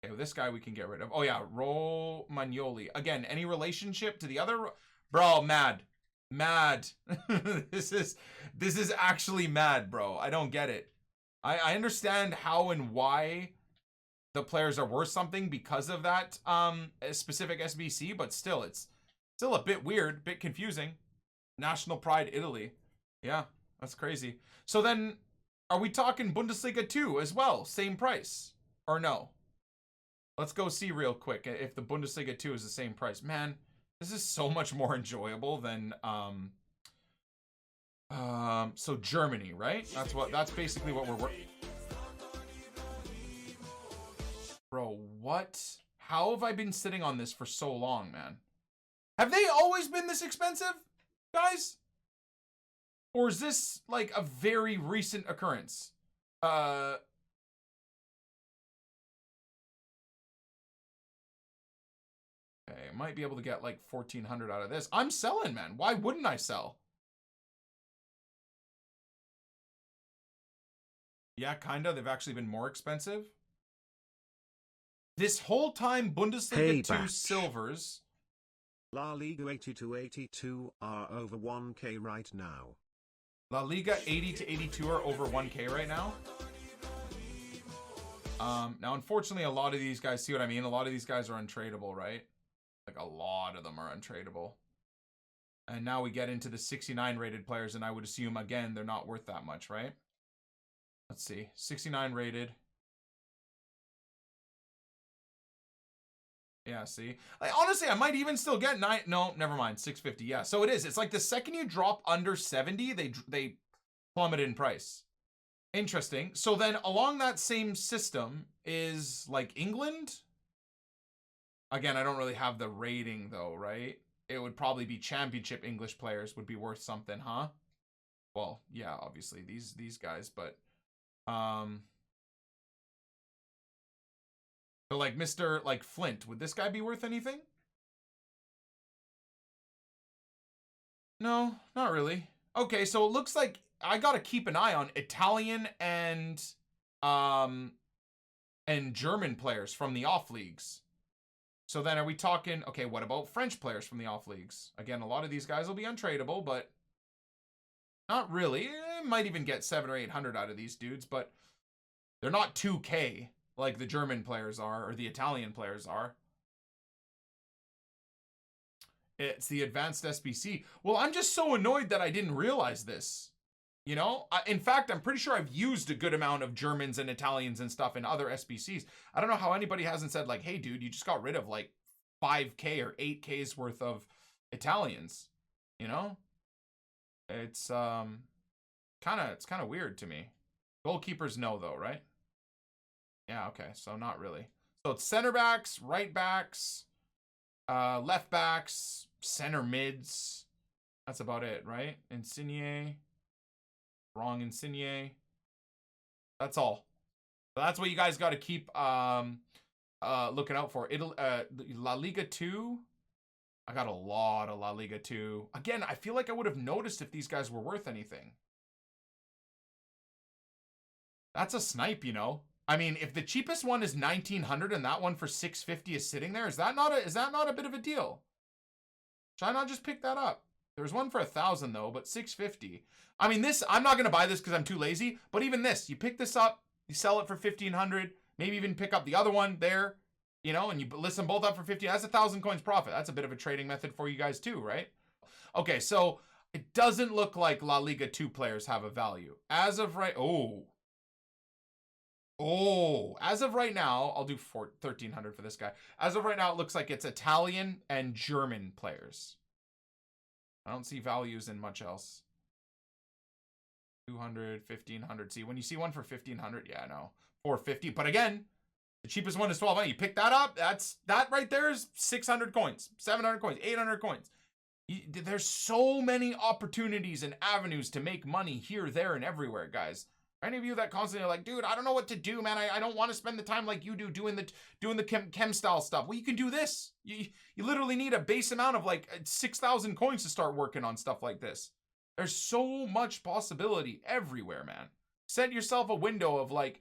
Okay, well, this guy we can get rid of. Oh yeah, Romagnoli. Again, any relationship to the other? Bro, mad. This is actually mad, bro. I don't get it. I understand how and why the players are worth something because of that specific SBC, but still, it's still a bit weird, bit confusing. National Pride Italy. Yeah, that's crazy. So then, are we talking Bundesliga 2 as well? Same price? Or no? Let's go see real quick if the Bundesliga 2 is the same price. Man, this is so much more enjoyable than so Germany, right? That's basically what we're working. Bro, what? How have I been sitting on this for so long, man? Have they always been this expensive, guys? Or is this like a very recent occurrence? Okay, I might be able to get like 1,400 out of this. I'm selling, man. Why wouldn't I sell? Yeah, kinda. They've actually been more expensive. This whole time, Bundesliga 2 silvers. La Liga 80-82 are over 1K right now. La Liga 80 to 82 are over 1K right now. Now, unfortunately, a lot of these guys, see what I mean? A lot of these guys are untradeable, right? Like, a lot of them are untradeable. And now we get into the 69 rated players, and I would assume, again, they're not worth that much, right? Let's see. 69 rated. Yeah, see? Honestly, I might even still get 9. No, never mind. 650. Yeah, so it is. It's like the second you drop under 70, they plummet in price. Interesting. So then along that same system is like England. Again, I don't really have the rating though, right? It would probably be championship English players would be worth something, huh? Well, yeah, obviously these guys, but so like Mr. like Flint, would this guy be worth anything? No, not really. Okay, so it looks like I gotta keep an eye on Italian and German players from the off leagues. So then are we talking, okay, what about French players from the off leagues? Again, a lot of these guys will be untradeable, but not really. Might even get 700 or 800 out of these dudes, but they're not 2K like the German players are or the Italian players are. It's the advanced SBC. Well, I'm just so annoyed that I didn't realize this. You know, in fact, I'm pretty sure I've used a good amount of Germans and Italians and stuff in other SBCs. I don't know how anybody hasn't said like, hey, dude, you just got rid of like 5K or 8K's worth of Italians. You know, it's kind of weird to me. Goalkeepers, no, though, right? Yeah, okay, so not really. So it's center backs, right backs, left backs, center mids. That's about it, right? Insigne. Wrong Insigne. That's all. So that's what you guys got to keep looking out for. La Liga 2. I got a lot of La Liga 2. Again, I feel like I would have noticed if these guys were worth anything. That's a snipe, you know. I mean, if the cheapest one is 1900 and that one for 650 is sitting there, is that not a bit of a deal? Should I not just pick that up? There's one for 1,000 though, but 650. I mean, this, I'm not gonna buy this because I'm too lazy, but even this, you pick this up, you sell it for 1,500, maybe even pick up the other one there, you know, and you list them both up for 50. That's 1,000 coins profit. That's a bit of a trading method for you guys too, right? Okay, so it doesn't look like La Liga 2 players have a value. As of right, as of right now, I'll do 1,300 for this guy. As of right now, it looks like it's Italian and German players. I don't see values in much else. 200, 1,500. See, when you see one for 1,500, yeah, no. 450. But again, the cheapest one is 1,200. You pick that up, that right there is 600 coins, 700 coins, 800 coins. There's so many opportunities and avenues to make money here, there, and everywhere, guys. Any of you that constantly are like, dude, I don't know what to do, man. I don't want to spend the time like you do doing the chem style stuff. Well, you can do this. You literally need a base amount of like 6,000 coins to start working on stuff like this. There's so much possibility everywhere, man. Set yourself a window of like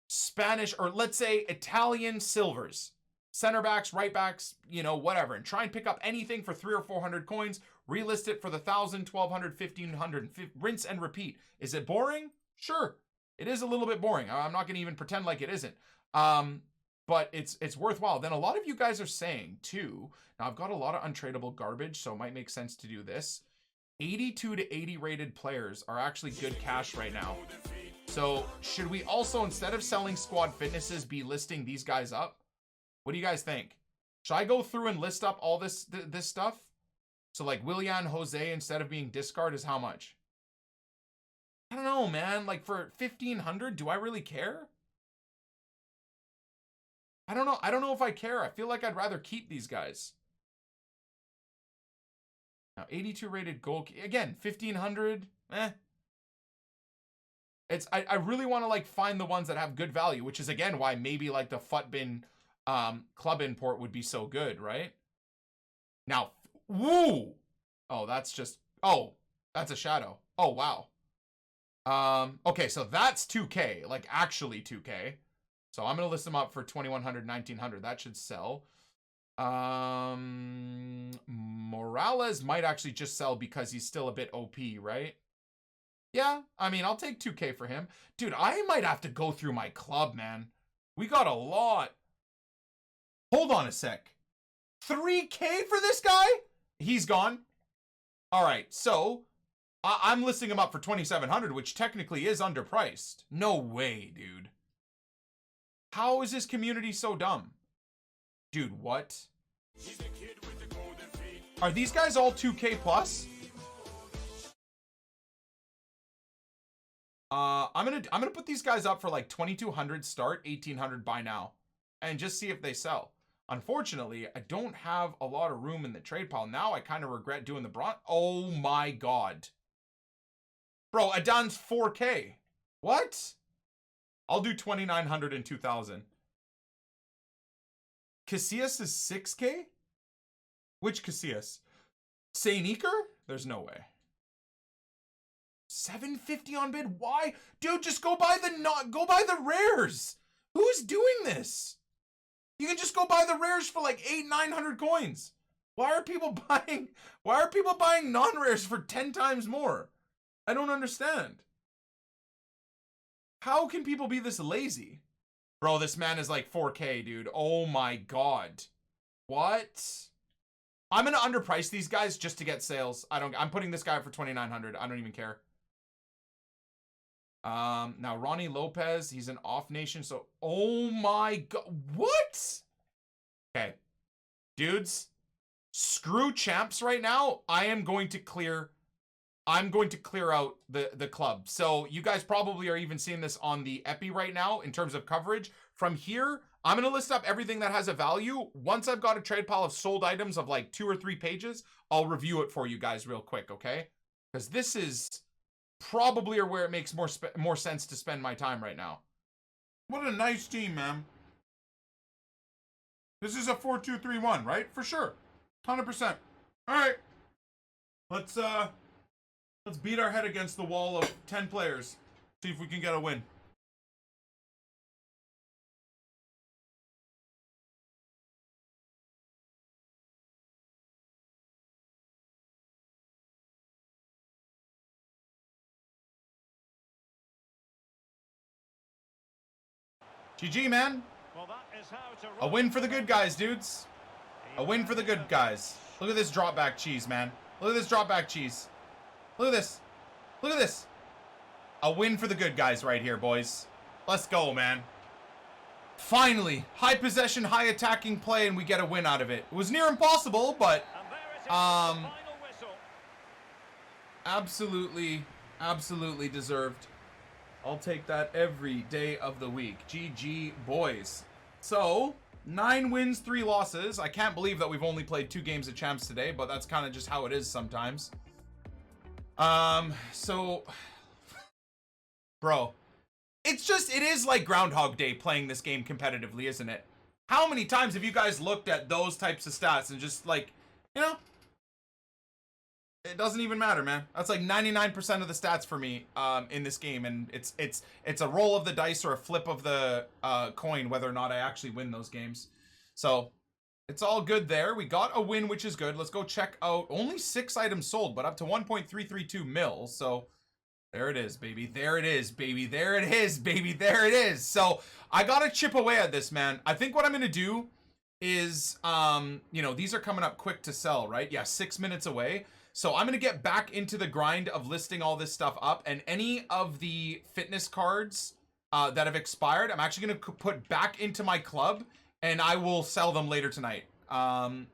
Spanish or let's say Italian silvers, center backs, right backs, you know, whatever, and try and pick up anything for 300 or 400 coins, relist it for the 1,000, 1,200, 1,500, rinse and repeat. Is it boring? Sure, it is a little bit boring. I'm not going to even pretend like it isn't. But it's worthwhile. Then a lot of you guys are saying too, now I've got a lot of untradeable garbage, so it might make sense to do this. 82 to 80 rated players are actually good cash right now. So should we also, instead of selling squad fitnesses, be listing these guys up? What do you guys think? Should I go through and list up all this stuff? So like Willian Jose, instead of being discard, is how much? I don't know, man. Like for 1,500, do I really care? I don't know. I don't know if I care. I feel like I'd rather keep these guys. Now, 82 rated goal. Again, 1,500. I really want to like find the ones that have good value, which is again why maybe like the Futbin club import would be so good, right? Now, woo! Oh, that's just, oh, that's a shadow. Oh, wow. Okay, so that's 2K, like actually 2K. So I'm going to list them up for 2,100, 1,900. That should sell. Morales might actually just sell because he's still a bit OP, right? Yeah, I mean, I'll take 2K for him. Dude, I might have to go through my club, man. We got a lot. Hold on a sec. 3K for this guy? He's gone. All right, so I'm listing him up for 2,700, which technically is underpriced. No way, dude. How is this community so dumb? Dude, what? Are these guys all 2K plus? I'm gonna put these guys up for like 2,200 start, 1,800 buy now, and just see if they sell. Unfortunately, I don't have a lot of room in the trade pile. Now I kind of regret doing the bronze. Oh my god. Bro, Adan's 4K. What? I'll do 2,900 and 2,000. Casillas is 6K? Which Casillas? Saint Iker? There's no way. 750 on bid? Why? Dude, just go buy the rares. Who's doing this? You can just go buy the rares for like 800-900 coins. Why are people buying non-rares for 10 times more? I don't understand. How can people be this lazy? Bro, this man is like 4K, dude. Oh my god. What? I'm gonna underprice these guys just to get sales. I'm putting this guy for 2,900. I don't even care. Now Ronnie Lopez, he's an off nation, so oh my god, what? Okay, dudes, screw champs right now. I'm going to clear out the club. So you guys probably are even seeing this on the epi right now in terms of coverage. From here, I'm gonna list up everything that has a value. Once I've got a trade pile of sold items of like 2 or 3 pages, I'll review it for you guys real quick, okay? Because this is probably where it makes more sense to spend my time right now. What a nice team, man. This is a 4-2-3-1, right? For sure. 100%. All right. Let's beat our head against the wall of 10 players. See if we can get a win. GG, man. Well, that is how to A win for the good guys, dudes. A win for the good guys. Look at this drop back cheese, man. Look at this drop back cheese. Look at this. Look at this. A win for the good guys right here, boys. Let's go, man. Finally, high possession, high attacking play, and we get a win out of it. It was near impossible, but absolutely deserved. I'll take that every day of the week. GG, boys. So, 9 wins, 3 losses. I can't believe that we've only played 2 games of champs today, but that's kind of just how it is sometimes. So, bro, it is like Groundhog Day playing this game competitively, isn't it? How many times have you guys looked at those types of stats and just like, you know, it doesn't even matter, man. That's like 99% of the stats for me in this game, and it's a roll of the dice or a flip of the coin whether or not I actually win those games. So it's all good there. We got a win, which is good. Let's go check out. Only 6 items sold, but up to 1.332 mil. So there it is, baby. There it is, baby. There it is, baby. There it is. So I gotta chip away at this, man. I think what I'm gonna do is, you know, these are coming up quick to sell, right? Yeah, 6 minutes away. So I'm going to get back into the grind of listing all this stuff up, and any of the fitness cards that have expired, I'm actually going to put back into my club, and I will sell them later tonight.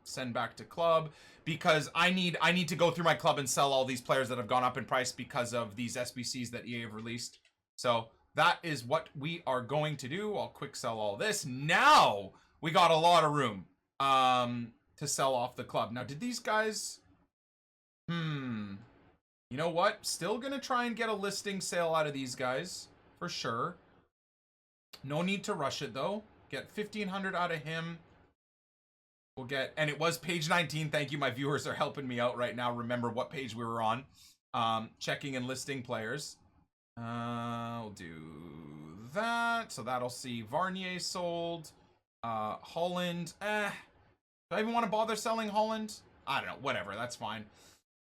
Send back to club, because I need to go through my club and sell all these players that have gone up in price because of these SBCs that EA have released. So that is what we are going to do. I'll quick sell all this. Now we got a lot of room to sell off the club. Now, did these guys... You know what? Still gonna try and get a listing sale out of these guys, for sure. No need to rush it, though. Get 1,500 out of him. We'll get... And it was page 19. Thank you. My viewers are helping me out right now. Remember what page we were on. Checking and listing players. We'll do that. So that'll see Varnier sold. Holland. Do I even want to bother selling Holland? I don't know. Whatever. That's fine.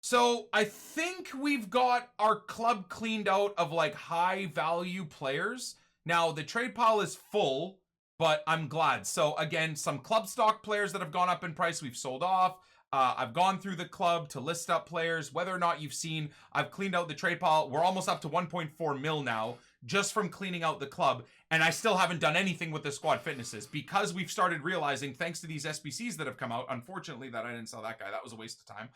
So I think we've got our club cleaned out of like high value players. Now the trade pile is full, but I'm glad. So again, some club stock players that have gone up in price, we've sold off. I've gone through the club to list up players. Whether or not you've seen, I've cleaned out the trade pile. We're almost up to 1.4 mil now, just from cleaning out the club. And I still haven't done anything with the squad fitnesses because we've started realizing, thanks to these SBCs that have come out, unfortunately that I didn't sell that guy. That was a waste of time.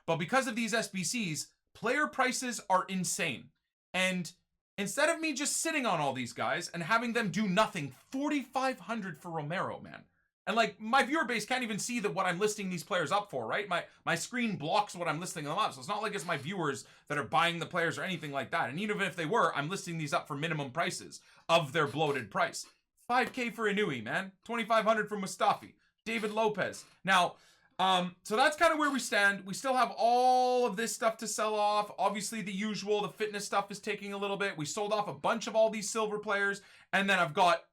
But because of these SBCs, player prices are insane. And instead of me just sitting on all these guys and having them do nothing, 4,500 for Romero, man. And like, my viewer base can't even see what I'm listing these players up for, right? My screen blocks what I'm listing them up. So it's not like it's my viewers that are buying the players or anything like that. And even if they were, I'm listing these up for minimum prices of their bloated price. 5K for Inui, man. 2,500 for Mustafi. David Lopez. Now, so that's kind of where we stand. We still have all of this stuff to sell off. Obviously, the usual, the fitness stuff is taking a little bit. We sold off a bunch of all these silver players. And then I've got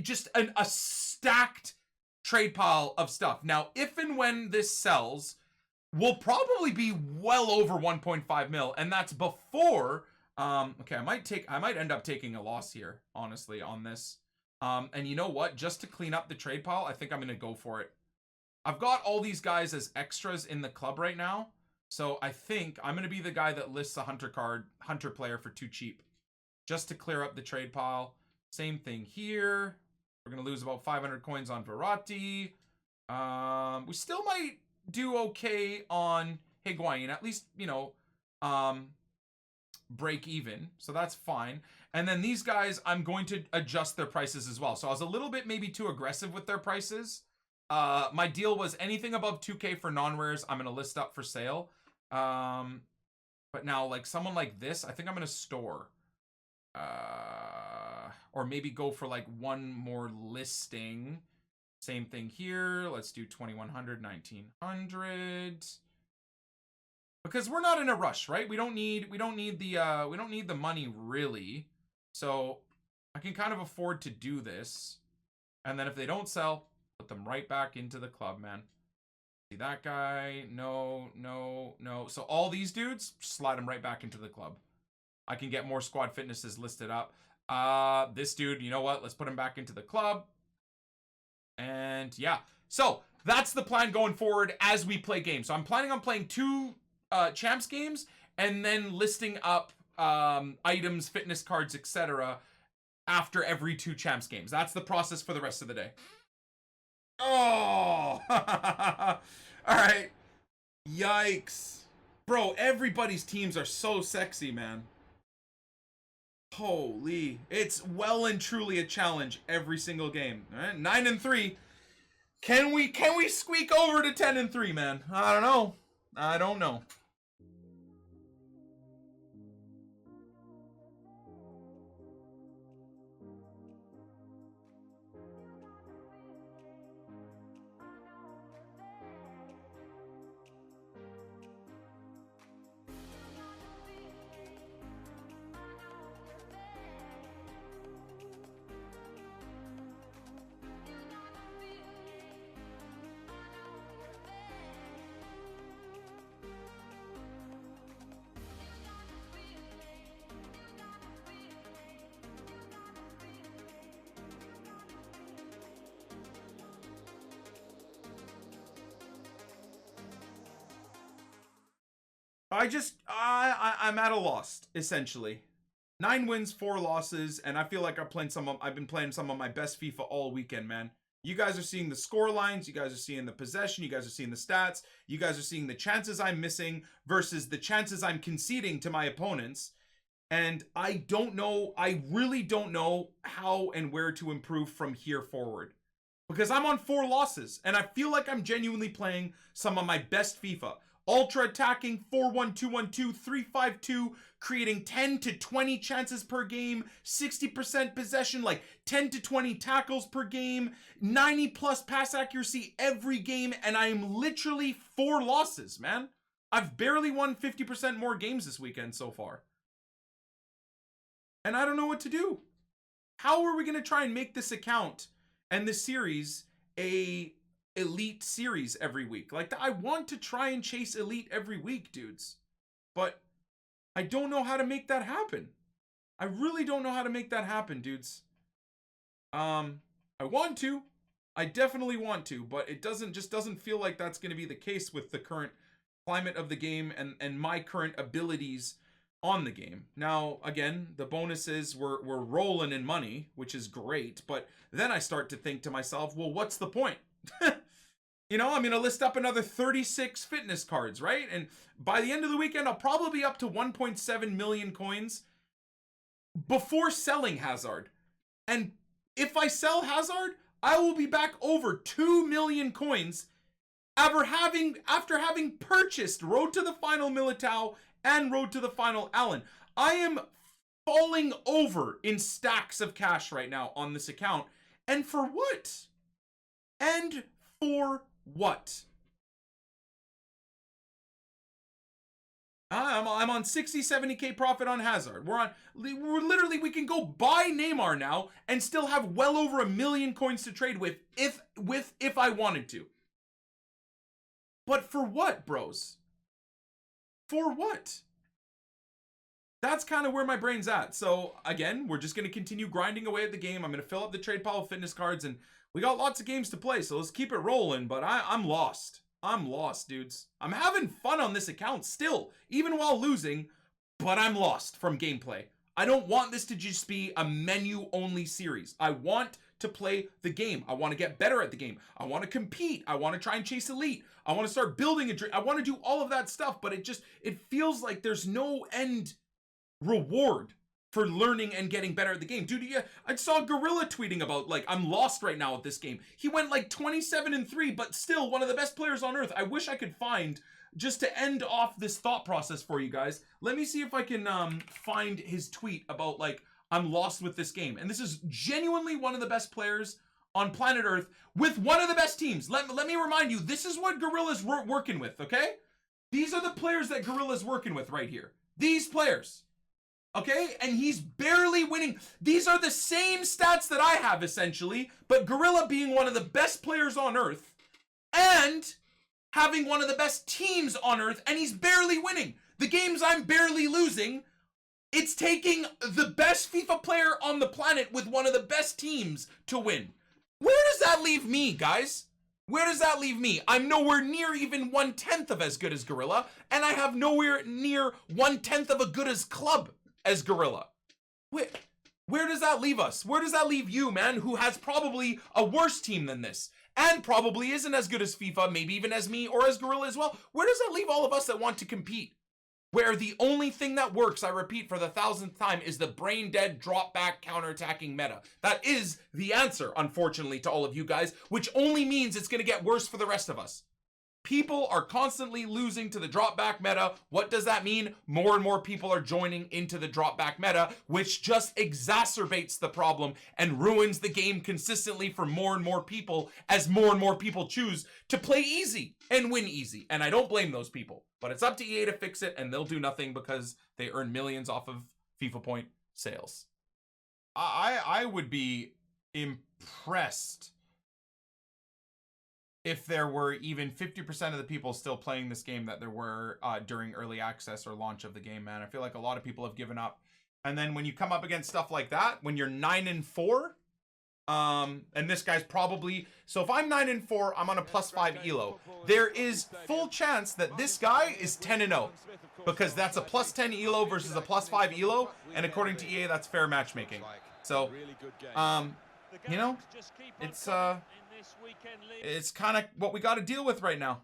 just a stacked trade pile of stuff. Now, if and when this sells, we'll probably be well over 1.5 mil. And that's before, okay, I might end up taking a loss here, honestly, on this. And you know what? Just to clean up the trade pile, I think I'm going to go for it. I've got all these guys as extras in the club right now. So I think I'm going to be the guy that lists a hunter player for too cheap. Just to clear up the trade pile. Same thing here. We're going to lose about 500 coins on Verratti. We still might do okay on Higuain. At least, you know, break even. So that's fine. And then these guys, I'm going to adjust their prices as well. So I was a little bit maybe too aggressive with their prices. My deal was anything above 2K for non-rares, I'm going to list up for sale. But now, like, someone like this, I think I'm going to store. Or maybe go for, like, one more listing. Same thing here. Let's do 2,100, 1,900. Because we're not in a rush, right? We don't need the money, really. So, I can kind of afford to do this. And then if they don't sell, put them right back into the club, man. See that guy? No, no, no. So all these dudes, slide them right back into the club. I can get more squad fitnesses listed up. This dude, you know what? Let's put him back into the club. And yeah, so that's the plan going forward as we play games. So I'm planning on playing 2 champs games and then listing up items, fitness cards, etc. after every 2 champs games. That's the process for the rest of the day. Oh, all right. Yikes. Bro, everybody's teams are so sexy, man. Holy, it's well and truly a challenge every single game. All right, 9-3. Can we squeak over to 10-3, man? I don't know. I don't know. I'm at a loss, essentially. 9 wins, 4 losses, and I feel like I've been playing some of my best FIFA all weekend, man. You guys are seeing the score lines, you guys are seeing the possession, you guys are seeing the stats, you guys are seeing the chances I'm missing versus the chances I'm conceding to my opponents. And I really don't know how and where to improve from here forward. Because I'm on 4 losses, and I feel like I'm genuinely playing some of my best FIFA. Ultra attacking, 4-1-2-1-2, 3-5-2, creating 10 to 20 chances per game, 60% possession, like 10 to 20 tackles per game, 90 plus pass accuracy every game, and I am literally 4 losses, man. I've barely won 50% more games this weekend so far. And I don't know what to do. How are we going to try and make this account and this series a elite series every week? Like, I want to try and chase elite every week, dudes, but I don't know how to make that happen. I really don't know how to make that happen, dudes. I want to. I definitely want to, but it doesn't feel like that's going to be the case with the current climate of the game and my current abilities on the game. Now, again, the bonus is we're rolling in money, which is great, but then I start to think to myself, well, what's the point? You know, I'm going to list up another 36 fitness cards, right? And by the end of the weekend, I'll probably be up to 1.7 million coins before selling Hazard. And if I sell Hazard, I will be back over 2 million coins after having purchased Road to the Final Militao and Road to the Final Allen. I am falling over in stacks of cash right now on this account. And for what? And for what? I'm on 60, 70k profit on Hazard. We're literally, we can go buy Neymar now and still have well over 1 million coins to trade with if I wanted to. But for what, bros? For what? That's kind of where my brain's at. So again, we're just going to continue grinding away at the game. I'm going to fill up the trade pile of fitness cards, and we got lots of games to play, so let's keep it rolling. But I'm lost. I'm lost, dudes. I'm having fun on this account still, even while losing, but I'm lost from gameplay. I don't want this to just be a menu-only series. I want to play the game. I want to get better at the game. I want to compete. I want to try and chase elite. I want to start building a dream. I want to do all of that stuff, but it feels like there's no end reward for learning and getting better at the game. Dude, yeah, I saw Gorilla tweeting about, like, I'm lost right now at this game. He went like 27-3, but still one of the best players on earth. I wish I could find, just to end off this thought process for you guys, let me see if I can find his tweet about, like, I'm lost with this game. And this is genuinely one of the best players on planet Earth with one of the best teams. Let me remind you, this is what Gorilla's working with, okay? These are the players that Gorilla's working with right here. These players. Okay, and he's barely winning. These are the same stats that I have, essentially, but Gorilla being one of the best players on Earth and having one of the best teams on Earth, and he's barely winning. The games I'm barely losing, It's taking the best FIFA player on the planet with one of the best teams to win. Where does that leave me, guys? Where does that leave me? I'm nowhere near even 1/10 of as good as Gorilla, and I have nowhere near 1/10 of a good as club as Gorilla. Where does that leave us? Where does that leave you, man, who has probably a worse team than this, and probably isn't as good as FIFA, maybe even as me or as Gorilla as well? Where does that leave all of us that want to compete? Where the only thing that works, I repeat for the 1,000th time, is the brain dead drop back counterattacking meta. That is the answer, unfortunately, to all of you guys, which only means it's going to get worse for the rest of us. People are constantly losing to the drop back meta. What does that mean? More and more people are joining into the drop back meta, which just exacerbates the problem and ruins the game consistently for more and more people as more and more people choose to play easy and win easy. And I don't blame those people, but it's up to EA to fix it, and they'll do nothing because they earn millions off of FIFA point sales. I would be impressed if there were even 50% of the people still playing this game that there were during early access or launch of the game, man. I feel like a lot of people have given up. And then when you come up against stuff like that, when you're 9-4, and this guy's probably, so if I'm 9-4, I'm on a +5 elo. There is full chance that this guy is 10-0 because that's a +10 elo versus a +5 elo, and according to EA, that's fair matchmaking. So, you know, it's kind of what we got to deal with right now.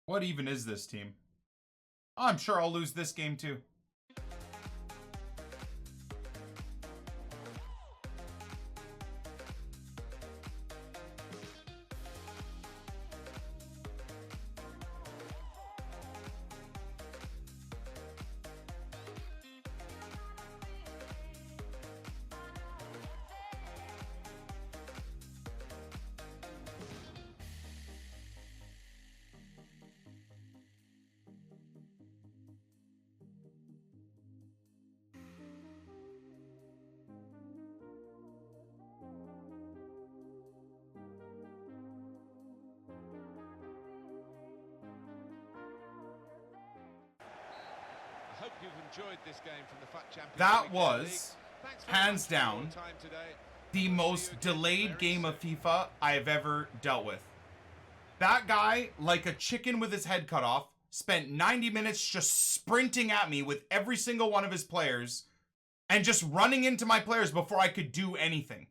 What even is this team? I'm sure I'll lose this game too. That was, hands down, the most delayed game of FIFA I have ever dealt with. That guy, like a chicken with his head cut off, spent 90 minutes just sprinting at me with every single one of his players and just running into my players before I could do anything.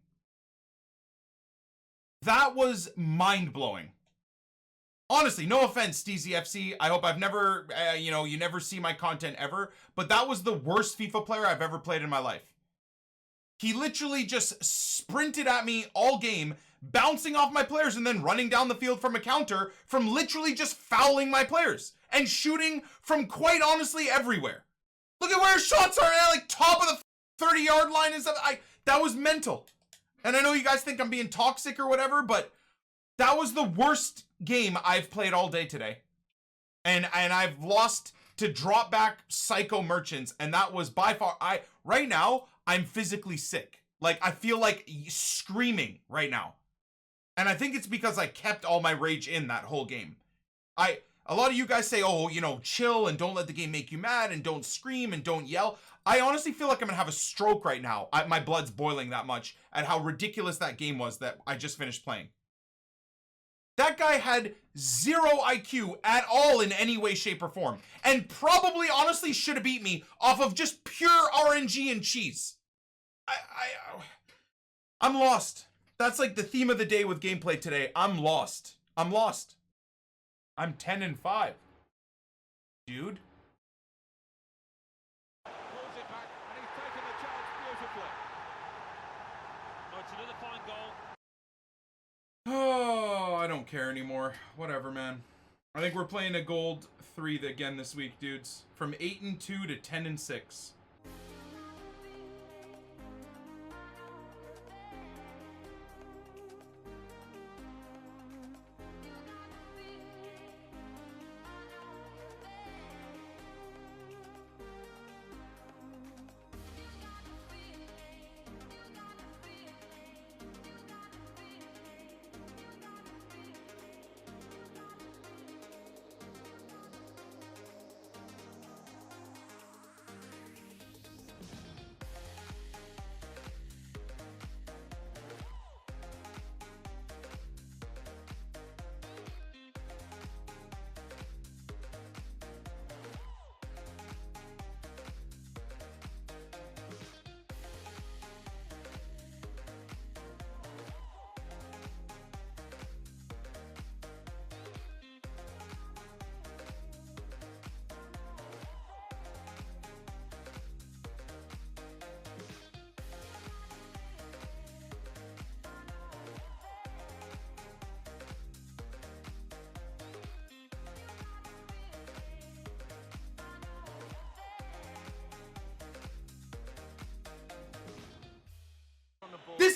That was mind-blowing. Honestly, no offense, DZFC. I hope I've never, you never see my content ever, but that was the worst FIFA player I've ever played in my life. He literally just sprinted at me all game, bouncing off my players and then running down the field from a counter from literally just fouling my players and shooting from quite honestly everywhere. Look at where his shots are at, like top of the 30-yard line and stuff. That was mental. And I know you guys think I'm being toxic or whatever, but that was the worst game I've played all day today. And I've lost to drop back psycho merchants, and that was by far, right now I'm physically sick. Like, I feel like screaming right now. And I think it's because I kept all my rage in that whole game. A lot of you guys say, oh, chill and don't let the game make you mad and don't scream and don't yell. I honestly feel like I'm gonna have a stroke right now. My blood's boiling that much at how ridiculous that game was that I just finished playing. That guy had 0 IQ at all in any way, shape, or form. And probably, honestly, should have beat me off of just pure RNG and cheese. I'm lost. That's like the theme of the day with gameplay today. I'm lost. I'm lost. I'm 10-5. Dude. Pulls it back, and he's taken the chance beautifully. Oh, it's another fine goal. Oh, I don't care anymore. Whatever, man. I think we're playing a gold 3 again this week, dudes. From 8-2 to 10-6.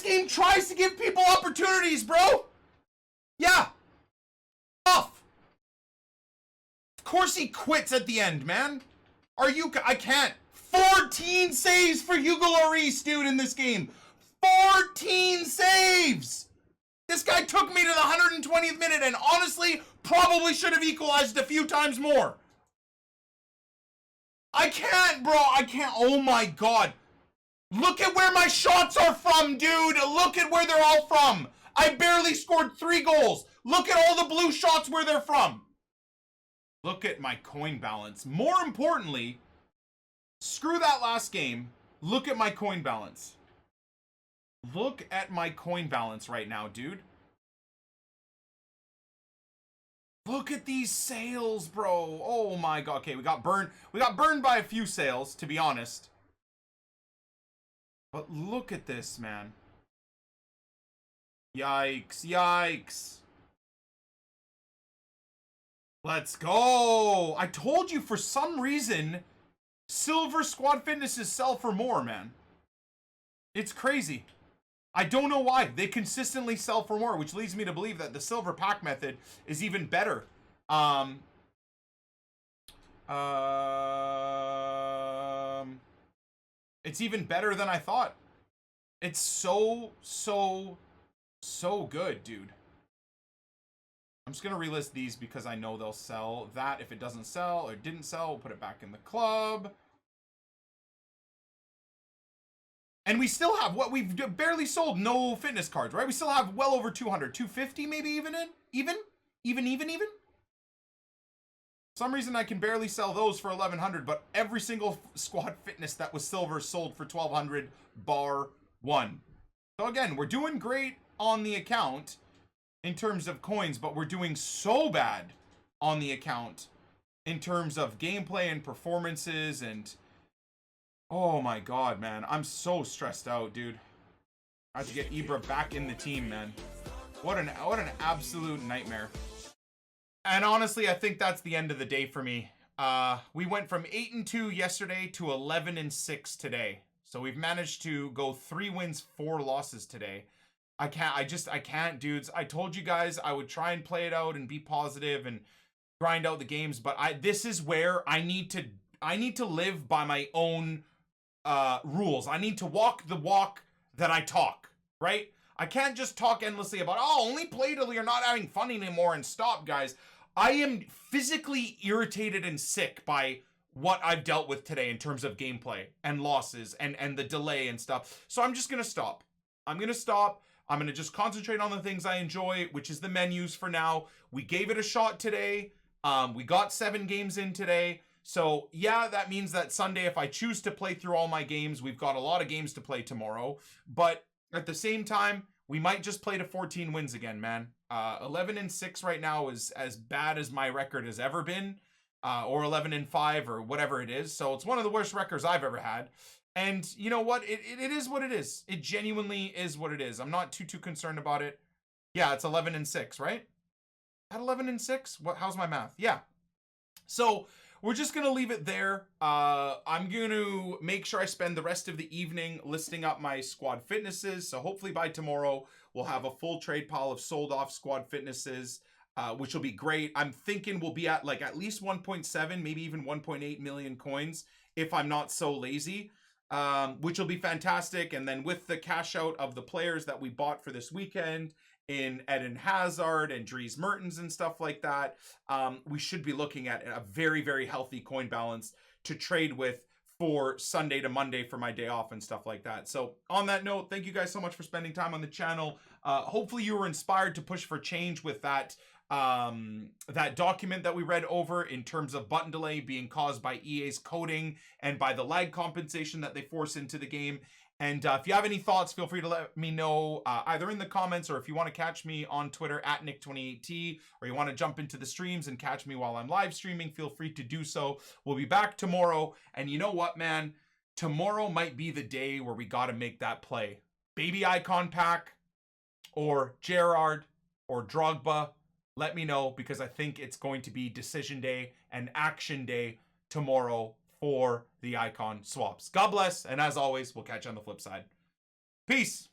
game tries to give people opportunities, bro. Yeah. Off. Of course he quits at the end, man. I can't. 14 saves for Hugo Lloris, dude, in this game. 14 saves. This guy took me to the 120th minute and honestly probably should have equalized a few times more. I can't, bro. I can't. Oh my God. Look at where my shots are from, dude. Look at where they're all from. I barely scored 3 goals. Look at all the blue shots where they're from. Look at my coin balance. More importantly, screw that last game. Look at my coin balance. Look at my coin balance right now, dude. Look at these sales, bro. Oh my God. Okay, we got burned. We got burned by a few sales, to be honest. But look at this, man. Yikes, yikes. Let's go. I told you for some reason, silver squad fitnesses sell for more, man. It's crazy. I don't know why. They consistently sell for more, which leads me to believe that the silver pack method is even better. It's even better than I thought. It's so good, dude. I'm just gonna relist these because I know they'll sell. That if it doesn't sell or didn't sell, we'll put it back in the club. And we still have what we've barely sold, no fitness cards, right? We still have well over 200, 250 maybe even. For some reason I can barely sell those for 1100, but every single squad fitness that was silver sold for 1200 bar one. So again, we're doing great on the account in terms of coins, but we're doing so bad on the account in terms of gameplay and performances and oh my God, man. I'm so stressed out, dude. I have to get Ibra back in the team, man. What an absolute nightmare. And honestly, I think that's the end of the day for me. We went from 8-2 yesterday to 11-6 today. So we've managed to go 3 wins, 4 losses today. I can't, dudes. I told you guys I would try and play it out and be positive and grind out the games, but this is where I need to live by my own rules. I need to walk the walk that I talk, right? I can't just talk endlessly about, oh, only play till you're not having fun anymore and stop, guys. I am physically irritated and sick by what I've dealt with today in terms of gameplay and losses and the delay and stuff. So I'm just going to stop. I'm going to stop. I'm going to just concentrate on the things I enjoy, which is the menus for now. We gave it a shot today. We got 7 games in today. So yeah, that means that Sunday, if I choose to play through all my games, we've got a lot of games to play tomorrow. But at the same time, we might just play to 14 wins again, man. 11-6 right now is as bad as my record has ever been, or 11-5 or whatever it is. So it's one of the worst records I've ever had. And you know what? It is what it is. It genuinely is what it is. I'm not too concerned about it. Yeah, it's 11-6, right? At 11-6? How's my math? Yeah. So we're just going to leave it there. I'm going to make sure I spend the rest of the evening listing up my squad fitnesses. So hopefully by tomorrow, we'll have a full trade pile of sold off squad fitnesses, which will be great. I'm thinking we'll be at like at least 1.7, maybe even 1.8 million coins if I'm not so lazy, which will be fantastic. And then with the cash out of the players that we bought for this weekend in Eden Hazard and Dries Mertens and stuff like that, we should be looking at a very, very healthy coin balance to trade with for Sunday to Monday for my day off and stuff like that. So on that note, thank you guys so much for spending time on the channel. Hopefully you were inspired to push for change with that document that we read over in terms of button delay being caused by EA's coding and by the lag compensation that they force into the game. And if you have any thoughts, feel free to let me know either in the comments or if you want to catch me on Twitter at Nick28T, or you want to jump into the streams and catch me while I'm live streaming, feel free to do so. We'll be back tomorrow. And you know what, man? Tomorrow might be the day where we got to make that play. Baby icon pack or Gerrard or Drogba. Let me know, because I think it's going to be decision day and action day tomorrow for the icon swaps. God bless, and as always, we'll catch you on the flip side. Peace.